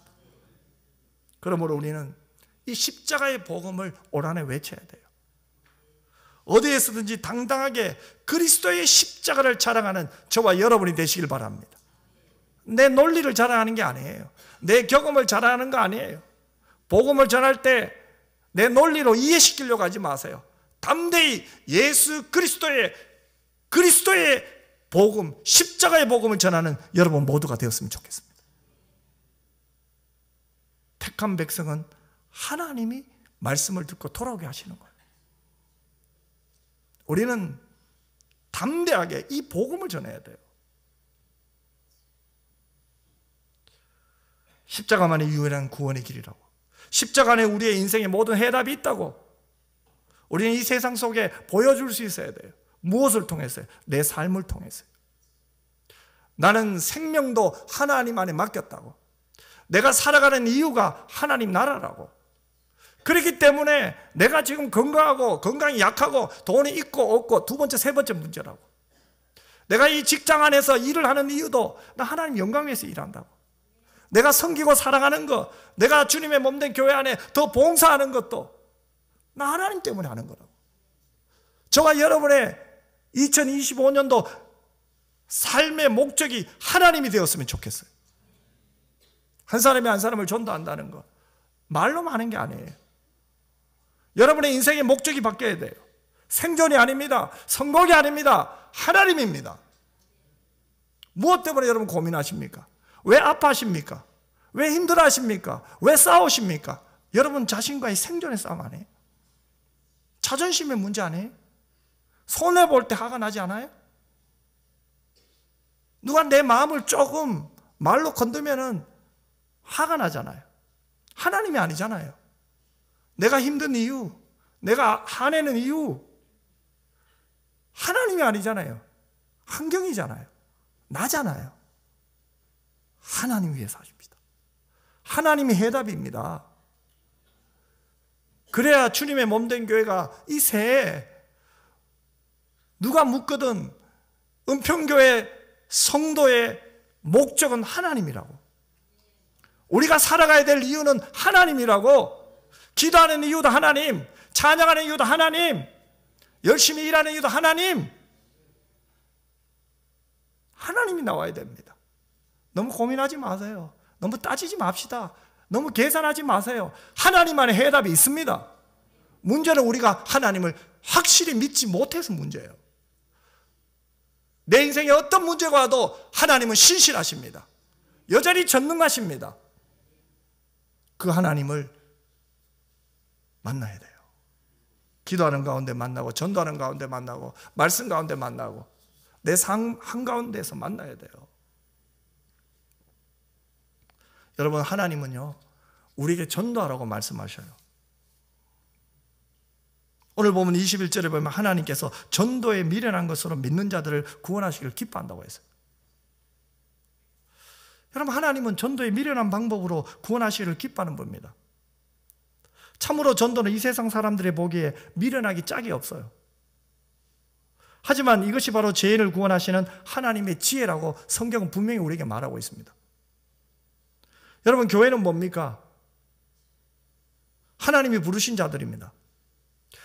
그러므로 우리는 이 십자가의 복음을 올 한해 외쳐야 돼요. 어디에서든지 당당하게 그리스도의 십자가를 자랑하는 저와 여러분이 되시길 바랍니다. 내 논리를 자랑하는 게 아니에요. 내 경험을 자랑하는 거 아니에요. 복음을 전할 때 내 논리로 이해시키려고 하지 마세요. 담대히 예수 그리스도의 복음, 십자가의 복음을 전하는 여러분 모두가 되었으면 좋겠습니다. 택한 백성은 하나님이 말씀을 듣고 돌아오게 하시는 거예요. 우리는 담대하게 이 복음을 전해야 돼요. 십자가만이 유일한 구원의 길이라고. 십자가 안에 우리의 인생의 모든 해답이 있다고. 우리는 이 세상 속에 보여줄 수 있어야 돼요. 무엇을 통해서요? 내 삶을 통해서요. 나는 생명도 하나님 안에 맡겼다고. 내가 살아가는 이유가 하나님 나라라고. 그렇기 때문에 내가 지금 건강하고 건강이 약하고 돈이 있고 없고 두 번째, 세 번째 문제라고. 내가 이 직장 안에서 일을 하는 이유도 나 하나님 영광 위해서 일한다고. 내가 섬기고 사랑하는 것, 내가 주님의 몸된 교회 안에 더 봉사하는 것도 나 하나님 때문에 하는 거라고. 저와 여러분의 2025년도 삶의 목적이 하나님이 되었으면 좋겠어요. 한 사람이 한 사람을 전도한다는 거 말로만 하는 게 아니에요. 여러분의 인생의 목적이 바뀌어야 돼요. 생존이 아닙니다. 성공이 아닙니다. 하나님입니다. 무엇 때문에 여러분 고민하십니까? 왜 아파하십니까? 왜 힘들어하십니까? 왜 싸우십니까? 여러분 자신과의 생존의 싸움 아니에요? 자존심의 문제 아니에요? 손해볼 때 화가 나지 않아요? 누가 내 마음을 조금 말로 건드면은 화가 나잖아요. 하나님이 아니잖아요. 내가 힘든 이유, 내가 화내는 이유 하나님이 아니잖아요. 환경이잖아요. 나잖아요. 하나님 위해서 하십니다. 하나님이 해답입니다. 그래야 주님의 몸된 교회가 이 새해 누가 묻거든 은평교회 성도의 목적은 하나님이라고. 우리가 살아가야 될 이유는 하나님이라고. 기도하는 이유도 하나님, 찬양하는 이유도 하나님, 열심히 일하는 이유도 하나님. 하나님이 나와야 됩니다. 너무 고민하지 마세요. 너무 따지지 맙시다. 너무 계산하지 마세요. 하나님 안에 해답이 있습니다. 문제는 우리가 하나님을 확실히 믿지 못해서 문제예요. 내 인생에 어떤 문제가 와도 하나님은 신실하십니다. 여전히 전능하십니다. 그 하나님을 만나야 돼요. 기도하는 가운데 만나고, 전도하는 가운데 만나고, 말씀 가운데 만나고, 내 삶 한가운데서 만나야 돼요. 여러분, 하나님은요, 우리에게 전도하라고 말씀하셔요. 오늘 보면 21절에 보면 하나님께서 전도에 미련한 것으로 믿는 자들을 구원하시기를 기뻐한다고 했어요. 여러분, 하나님은 전도에 미련한 방법으로 구원하시기를 기뻐하는 분입니다. 참으로 전도는 이 세상 사람들의 보기에 미련하기 짝이 없어요. 하지만 이것이 바로 죄인을 구원하시는 하나님의 지혜라고 성경은 분명히 우리에게 말하고 있습니다. 여러분, 교회는 뭡니까? 하나님이 부르신 자들입니다.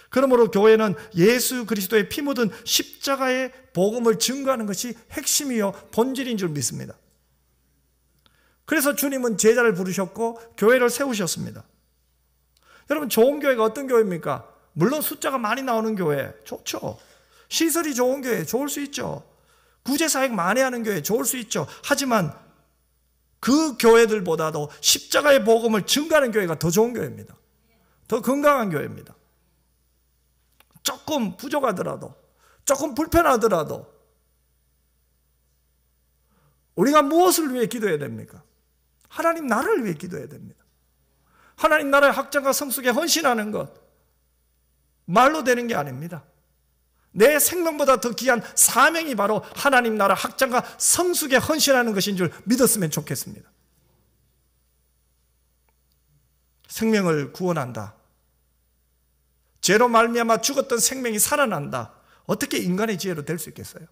그러므로 교회는 예수 그리스도의 피 묻은 십자가의 복음을 증거하는 것이 핵심이요 본질인 줄 믿습니다. 그래서 주님은 제자를 부르셨고 교회를 세우셨습니다. 여러분, 좋은 교회가 어떤 교회입니까? 물론 숫자가 많이 나오는 교회 좋죠. 시설이 좋은 교회 좋을 수 있죠. 구제사역 많이 하는 교회 좋을 수 있죠. 하지만 그 교회들보다도 십자가의 복음을 증거하는 교회가 더 좋은 교회입니다. 더 건강한 교회입니다. 조금 부족하더라도, 조금 불편하더라도 우리가 무엇을 위해 기도해야 됩니까? 하나님 나라를 위해 기도해야 됩니다. 하나님 나라의 확장과 성숙에 헌신하는 것 말로 되는 게 아닙니다. 내 생명보다 더 귀한 사명이 바로 하나님 나라 확장과 성숙에 헌신하는 것인 줄 믿었으면 좋겠습니다. 생명을 구원한다. 죄로 말미암아 죽었던 생명이 살아난다. 어떻게 인간의 지혜로 될 수 있겠어요?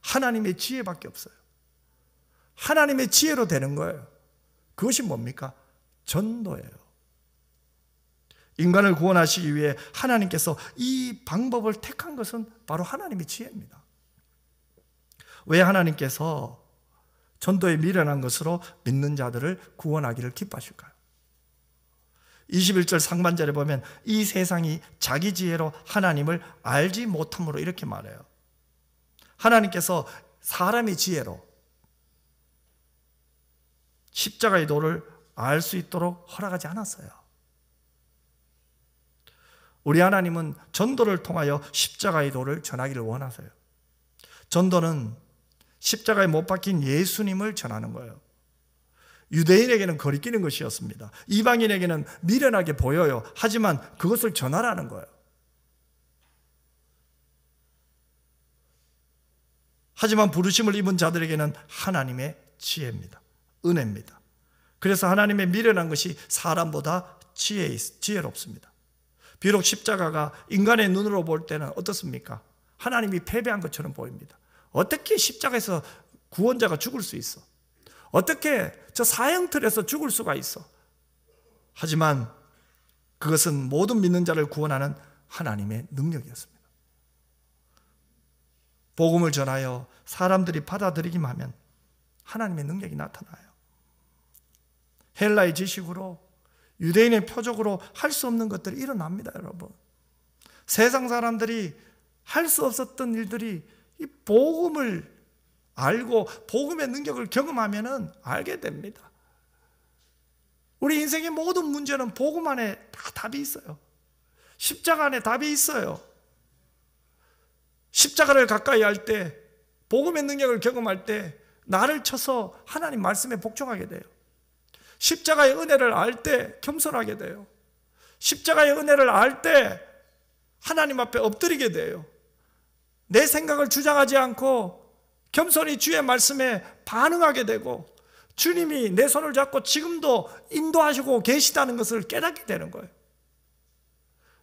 하나님의 지혜밖에 없어요. 하나님의 지혜로 되는 거예요. 그것이 뭡니까? 전도예요. 인간을 구원하시기 위해 하나님께서 이 방법을 택한 것은 바로 하나님의 지혜입니다. 왜 하나님께서 전도에 미련한 것으로 믿는 자들을 구원하기를 기뻐하실까요? 21절 상반절에 보면 이 세상이 자기 지혜로 하나님을 알지 못함으로 이렇게 말해요. 하나님께서 사람의 지혜로 십자가의 도를 알 수 있도록 허락하지 않았어요. 우리 하나님은 전도를 통하여 십자가의 도를 전하기를 원하세요. 전도는 십자가에 못 박힌 예수님을 전하는 거예요. 유대인에게는 거리끼는 것이었습니다. 이방인에게는 미련하게 보여요. 하지만 그것을 전하라는 거예요. 하지만 부르심을 입은 자들에게는 하나님의 지혜입니다. 은혜입니다. 그래서 하나님의 미련한 것이 사람보다 지혜롭습니다. 비록 십자가가 인간의 눈으로 볼 때는 어떻습니까? 하나님이 패배한 것처럼 보입니다. 어떻게 십자가에서 구원자가 죽을 수 있어? 어떻게 저 사형틀에서 죽을 수가 있어? 하지만 그것은 모든 믿는 자를 구원하는 하나님의 능력이었습니다. 복음을 전하여 사람들이 받아들이기만 하면 하나님의 능력이 나타나요. 헬라의 지식으로, 유대인의 표적으로 할 수 없는 것들이 일어납니다, 여러분. 세상 사람들이 할 수 없었던 일들이 이 복음을 알고 복음의 능력을 경험하면은 알게 됩니다. 우리 인생의 모든 문제는 복음 안에 다 답이 있어요. 십자가 안에 답이 있어요. 십자가를 가까이 할 때, 복음의 능력을 경험할 때 나를 쳐서 하나님 말씀에 복종하게 돼요. 십자가의 은혜를 알 때 겸손하게 돼요. 십자가의 은혜를 알 때 하나님 앞에 엎드리게 돼요. 내 생각을 주장하지 않고 겸손히 주의 말씀에 반응하게 되고 주님이 내 손을 잡고 지금도 인도하시고 계시다는 것을 깨닫게 되는 거예요.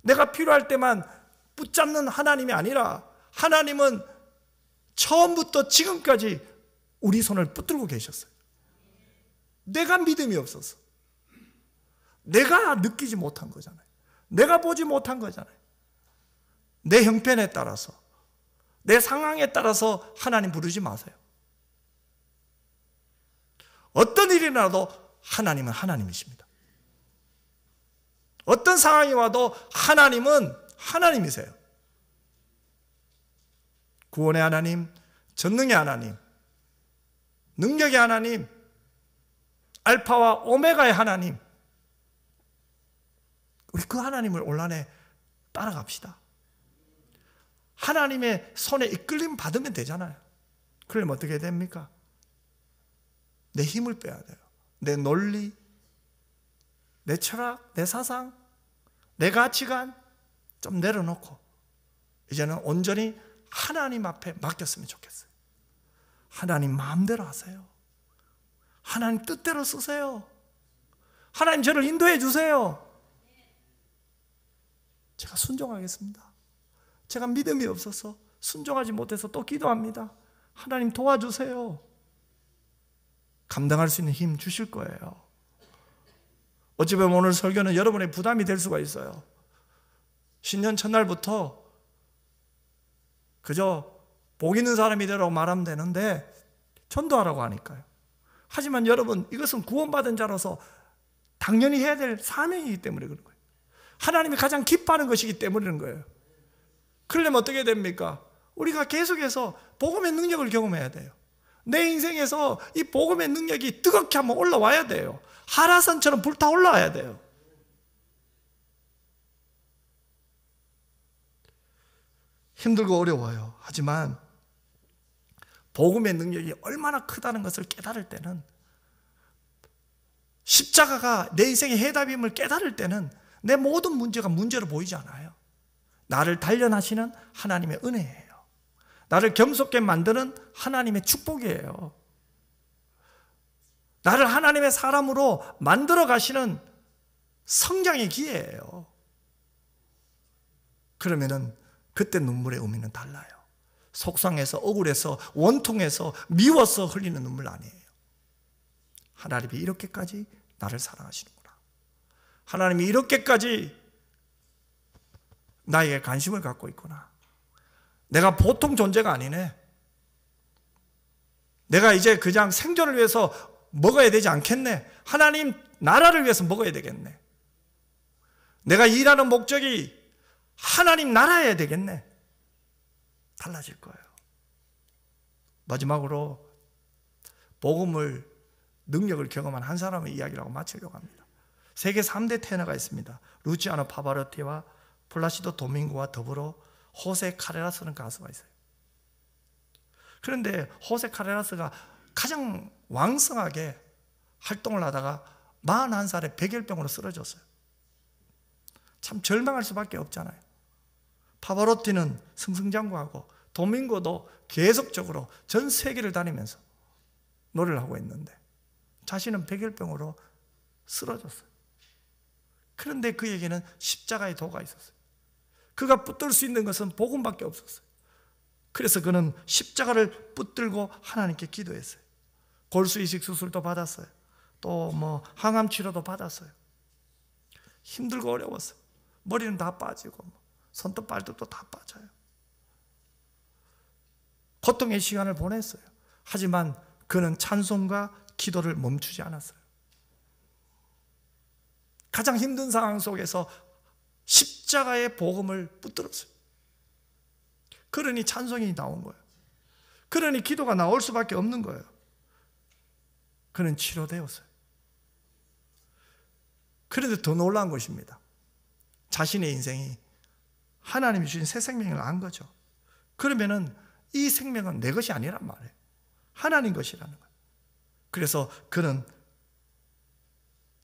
내가 필요할 때만 붙잡는 하나님이 아니라 하나님은 처음부터 지금까지 우리 손을 붙들고 계셨어요. 내가 믿음이 없어서, 내가 느끼지 못한 거잖아요. 내가 보지 못한 거잖아요. 내 형편에 따라서, 내 상황에 따라서 하나님 부르지 마세요. 어떤 일이 나도 하나님은 하나님이십니다. 어떤 상황이 와도 하나님은 하나님이세요. 구원의 하나님, 전능의 하나님, 능력의 하나님, 알파와 오메가의 하나님, 우리 그 하나님을 온전히 따라갑시다. 하나님의 손에 이끌림 받으면 되잖아요. 그러면 어떻게 됩니까? 내 힘을 빼야 돼요. 내 논리, 내 철학, 내 사상, 내 가치관 좀 내려놓고 이제는 온전히 하나님 앞에 맡겼으면 좋겠어요. 하나님 마음대로 하세요. 하나님 뜻대로 쓰세요. 하나님 저를 인도해 주세요. 제가 순종하겠습니다. 제가 믿음이 없어서 순종하지 못해서 또 기도합니다. 하나님 도와주세요. 감당할 수 있는 힘 주실 거예요. 어찌 보면 오늘 설교는 여러분의 부담이 될 수가 있어요. 신년 첫날부터 그저 복 있는 사람이 되라고 말하면 되는데 전도하라고 하니까요. 하지만 여러분, 이것은 구원받은 자로서 당연히 해야 될 사명이기 때문에 그런 거예요. 하나님이 가장 기뻐하는 것이기 때문에 그런 거예요. 그러려면 어떻게 됩니까? 우리가 계속해서 복음의 능력을 경험해야 돼요. 내 인생에서 이 복음의 능력이 뜨겁게 한번 올라와야 돼요. 하라산처럼 불타 올라와야 돼요. 힘들고 어려워요. 하지만 복음의 능력이 얼마나 크다는 것을 깨달을 때는, 십자가가 내 인생의 해답임을 깨달을 때는 내 모든 문제가 문제로 보이지 않아요. 나를 단련하시는 하나님의 은혜예요. 나를 겸손게 만드는 하나님의 축복이에요. 나를 하나님의 사람으로 만들어 가시는 성장의 기회예요. 그러면은 그때 눈물의 의미는 달라요. 속상해서, 억울해서, 원통해서, 미워서 흘리는 눈물 아니에요. 하나님이 이렇게까지 나를 사랑하시는구나. 하나님이 이렇게까지 나에게 관심을 갖고 있구나. 내가 보통 존재가 아니네. 내가 이제 그냥 생존을 위해서 먹어야 되지 않겠네. 하나님 나라를 위해서 먹어야 되겠네. 내가 일하는 목적이 하나님 나라여야 되겠네. 달라질 거예요. 마지막으로 복음을, 능력을 경험한 한 사람의 이야기라고 마치려고 합니다. 세계 3대 테너가 있습니다. 루치아노 파바로티와 플라시도 도밍고와 더불어 호세 카레라스라는 가수가 있어요. 그런데 호세 카레라스가 가장 왕성하게 활동을 하다가 41살에 백열병으로 쓰러졌어요. 참 절망할 수밖에 없잖아요. 파바로티는 승승장구하고 도밍고도 계속적으로 전 세계를 다니면서 노래를 하고 있는데 자신은 백열병으로 쓰러졌어요. 그런데 그에게는 십자가의 도가 있었어요. 그가 붙들 수 있는 것은 복음밖에 없었어요. 그래서 그는 십자가를 붙들고 하나님께 기도했어요. 골수 이식 수술도 받았어요. 또 항암 치료도 받았어요. 힘들고 어려웠어요. 머리는 다 빠지고 손톱 발톱도 다 빠져요. 고통의 시간을 보냈어요. 하지만 그는 찬송과 기도를 멈추지 않았어요. 가장 힘든 상황 속에서 십자가의 복음을 붙들었어요. 그러니 찬송이 나온 거예요. 그러니 기도가 나올 수밖에 없는 거예요. 그는 치료되었어요. 그런데 더 놀라운 것입니다. 자신의 인생이 하나님이 주신 새 생명을 안 거죠. 그러면은 이 생명은 내 것이 아니란 말이에요. 하나님 것이라는 거예요. 그래서 그는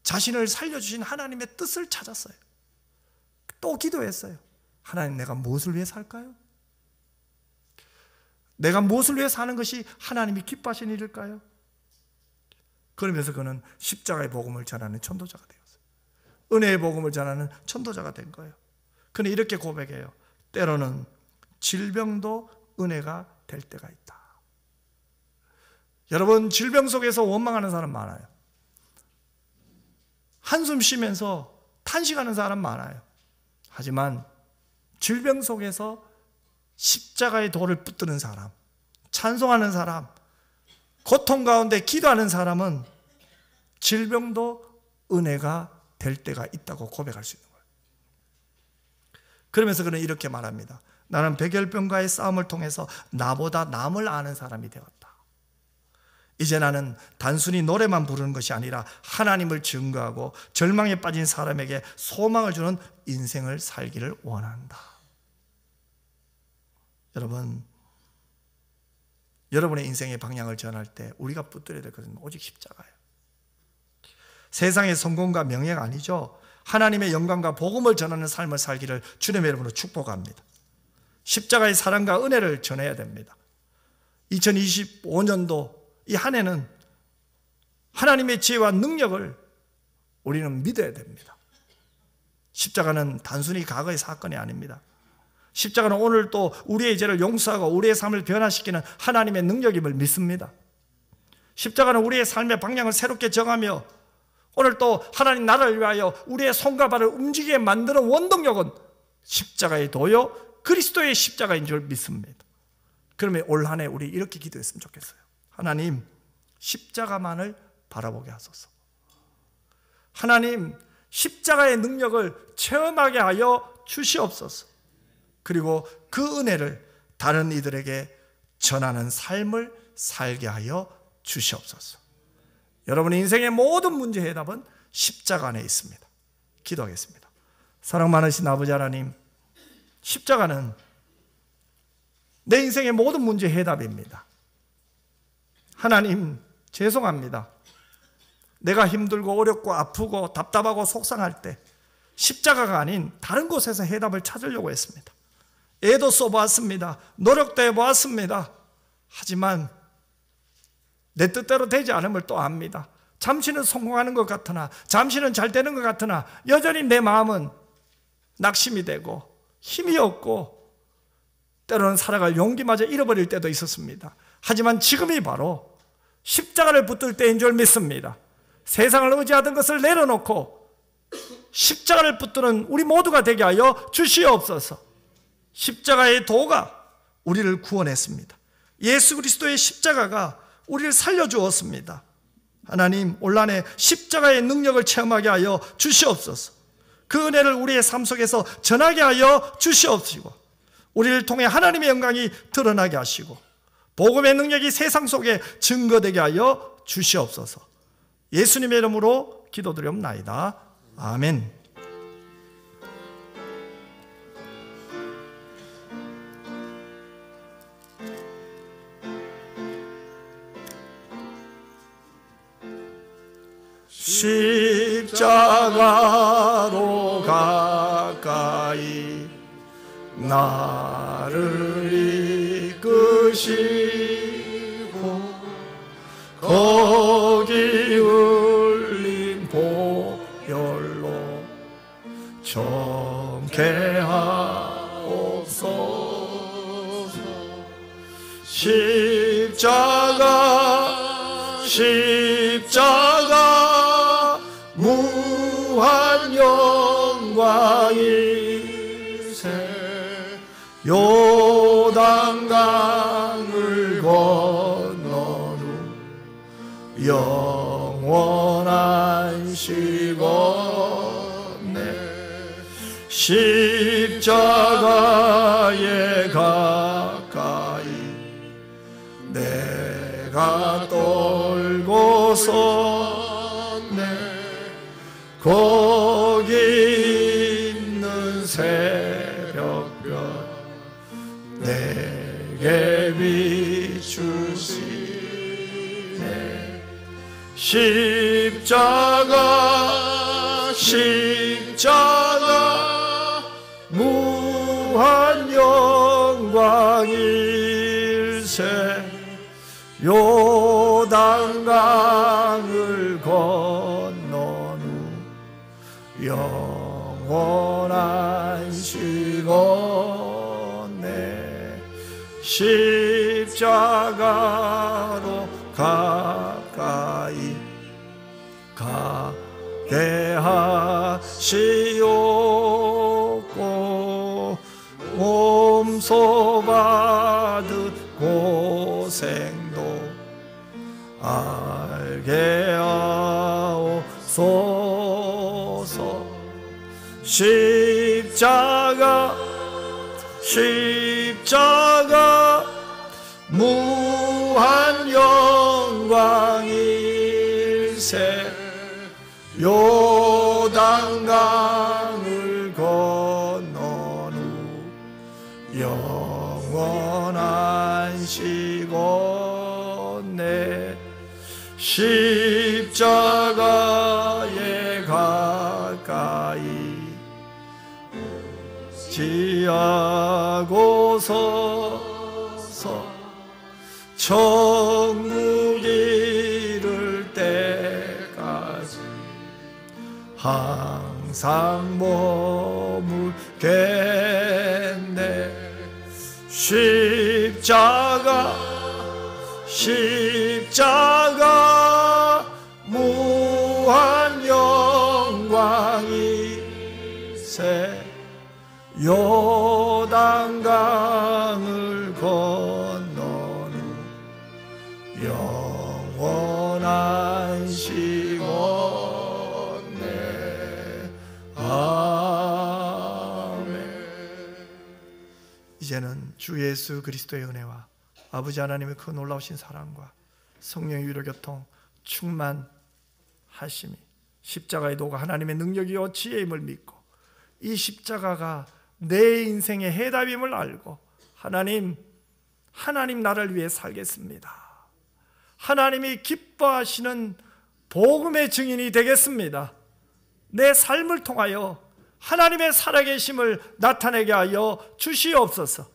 자신을 살려주신 하나님의 뜻을 찾았어요. 또 기도했어요. 하나님, 내가 무엇을 위해 살까요? 내가 무엇을 위해 사는 것이 하나님이 기뻐하시는 일일까요? 그러면서 그는 십자가의 복음을 전하는 전도자가 되었어요. 은혜의 복음을 전하는 전도자가 된 거예요. 그는 이렇게 고백해요. 때로는 질병도 은혜가 될 때가 있다. 여러분, 질병 속에서 원망하는 사람 많아요. 한숨 쉬면서 탄식하는 사람 많아요. 하지만 질병 속에서 십자가의 도를 붙드는 사람, 찬송하는 사람, 고통 가운데 기도하는 사람은 질병도 은혜가 될 때가 있다고 고백할 수 있는 거예요. 그러면서 그는 이렇게 말합니다. 나는 백열병과의 싸움을 통해서 나보다 남을 아는 사람이 되었다. 이제 나는 단순히 노래만 부르는 것이 아니라 하나님을 증거하고 절망에 빠진 사람에게 소망을 주는 인생을 살기를 원한다. 여러분의 인생의 방향을 전할 때 우리가 붙들어야 될 것은 오직 십자가예요. 세상의 성공과 명예가 아니죠. 하나님의 영광과 복음을 전하는 삶을 살기를 주님의 이름으로 축복합니다. 십자가의 사랑과 은혜를 전해야 됩니다. 2025년도 이 한 해는 하나님의 지혜와 능력을 우리는 믿어야 됩니다. 십자가는 단순히 과거의 사건이 아닙니다. 십자가는 오늘 또 우리의 죄를 용서하고 우리의 삶을 변화시키는 하나님의 능력임을 믿습니다. 십자가는 우리의 삶의 방향을 새롭게 정하며 오늘 또 하나님 나라를 위하여 우리의 손과 발을 움직이게 만드는 원동력은 십자가의 도요 그리스도의 십자가인 줄 믿습니다. 그러면 올 한 해 우리 이렇게 기도했으면 좋겠어요. 하나님, 십자가만을 바라보게 하소서. 하나님, 십자가의 능력을 체험하게 하여 주시옵소서. 그리고 그 은혜를 다른 이들에게 전하는 삶을 살게 하여 주시옵소서. 여러분의 인생의 모든 문제 해답은 십자가 안에 있습니다. 기도하겠습니다. 사랑 많으신 아버지 하나님, 십자가는 내 인생의 모든 문제 해답입니다. 하나님, 죄송합니다. 내가 힘들고 어렵고 아프고 답답하고 속상할 때 십자가가 아닌 다른 곳에서 해답을 찾으려고 했습니다. 애도 써보았습니다. 노력도 해보았습니다. 하지만 내 뜻대로 되지 않음을 또 압니다. 잠시는 성공하는 것 같으나, 잠시는 잘 되는 것 같으나 여전히 내 마음은 낙심이 되고 힘이 없고 때로는 살아갈 용기마저 잃어버릴 때도 있었습니다. 하지만 지금이 바로 십자가를 붙들 때인 줄 믿습니다. 세상을 의지하던 것을 내려놓고 십자가를 붙드는 우리 모두가 되게 하여 주시옵소서. 십자가의 도가 우리를 구원했습니다. 예수 그리스도의 십자가가 우리를 살려주었습니다. 하나님, 올 한 해 십자가의 능력을 체험하게 하여 주시옵소서. 그 은혜를 우리의 삶 속에서 전하게 하여 주시옵시고, 우리를 통해 하나님의 영광이 드러나게 하시고 복음의 능력이 세상 속에 증거되게 하여 주시옵소서. 예수님의 이름으로 기도드리옵나이다. 아멘. 십자가로 가까이 나를 이끄시고 거기 흘린 보혈로 정케하옵소서. 십자가 무한 영광일세. 요단강을 건넌 후 영원한 시건에 십자가에 가까이 내가 떨고섰네. 거기 있는 새벽별 내게 비추시네. 십자가 무한 영광일세. 요단강을 건넌 후 영원한 시건에 십자가로 가까이 가게 하시옵고 몸소 받은 고생도 알게 하옵소서. 십자가 무한 영광 요단강을 건넌 후 영원한 시곳내 십자가에 가까이 지하고 서서 천국 이룰 때까지 항상 머물겠네. 십자가 무한 영광이세. 요단강을 건넌 후 영원한 시곳내. 아멘. 이제는 주 예수 그리스도의 은혜와 아버지 하나님의 그 놀라우신 사랑과 성령의 위로 교통 충만하심이, 십자가의 도가 하나님의 능력이요 지혜임을 믿고 이 십자가가 내 인생의 해답임을 알고 하나님 나를 위해 살겠습니다, 하나님이 기뻐하시는 복음의 증인이 되겠습니다, 내 삶을 통하여 하나님의 살아계심을 나타내게 하여 주시옵소서.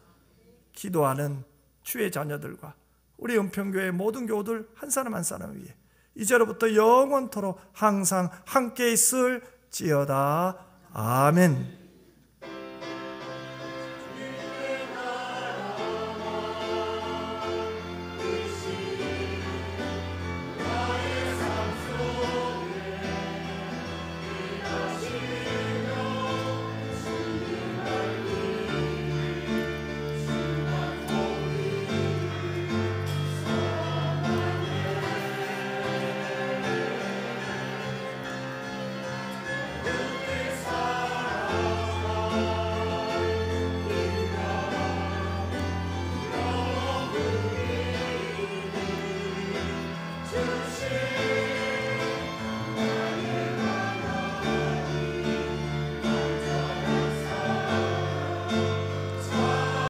기도하는 주의 자녀들과 우리 은평교회 모든 교우들 한 사람 한 사람 위해 이제로부터 영원토록 항상 함께 있을지어다. 아멘.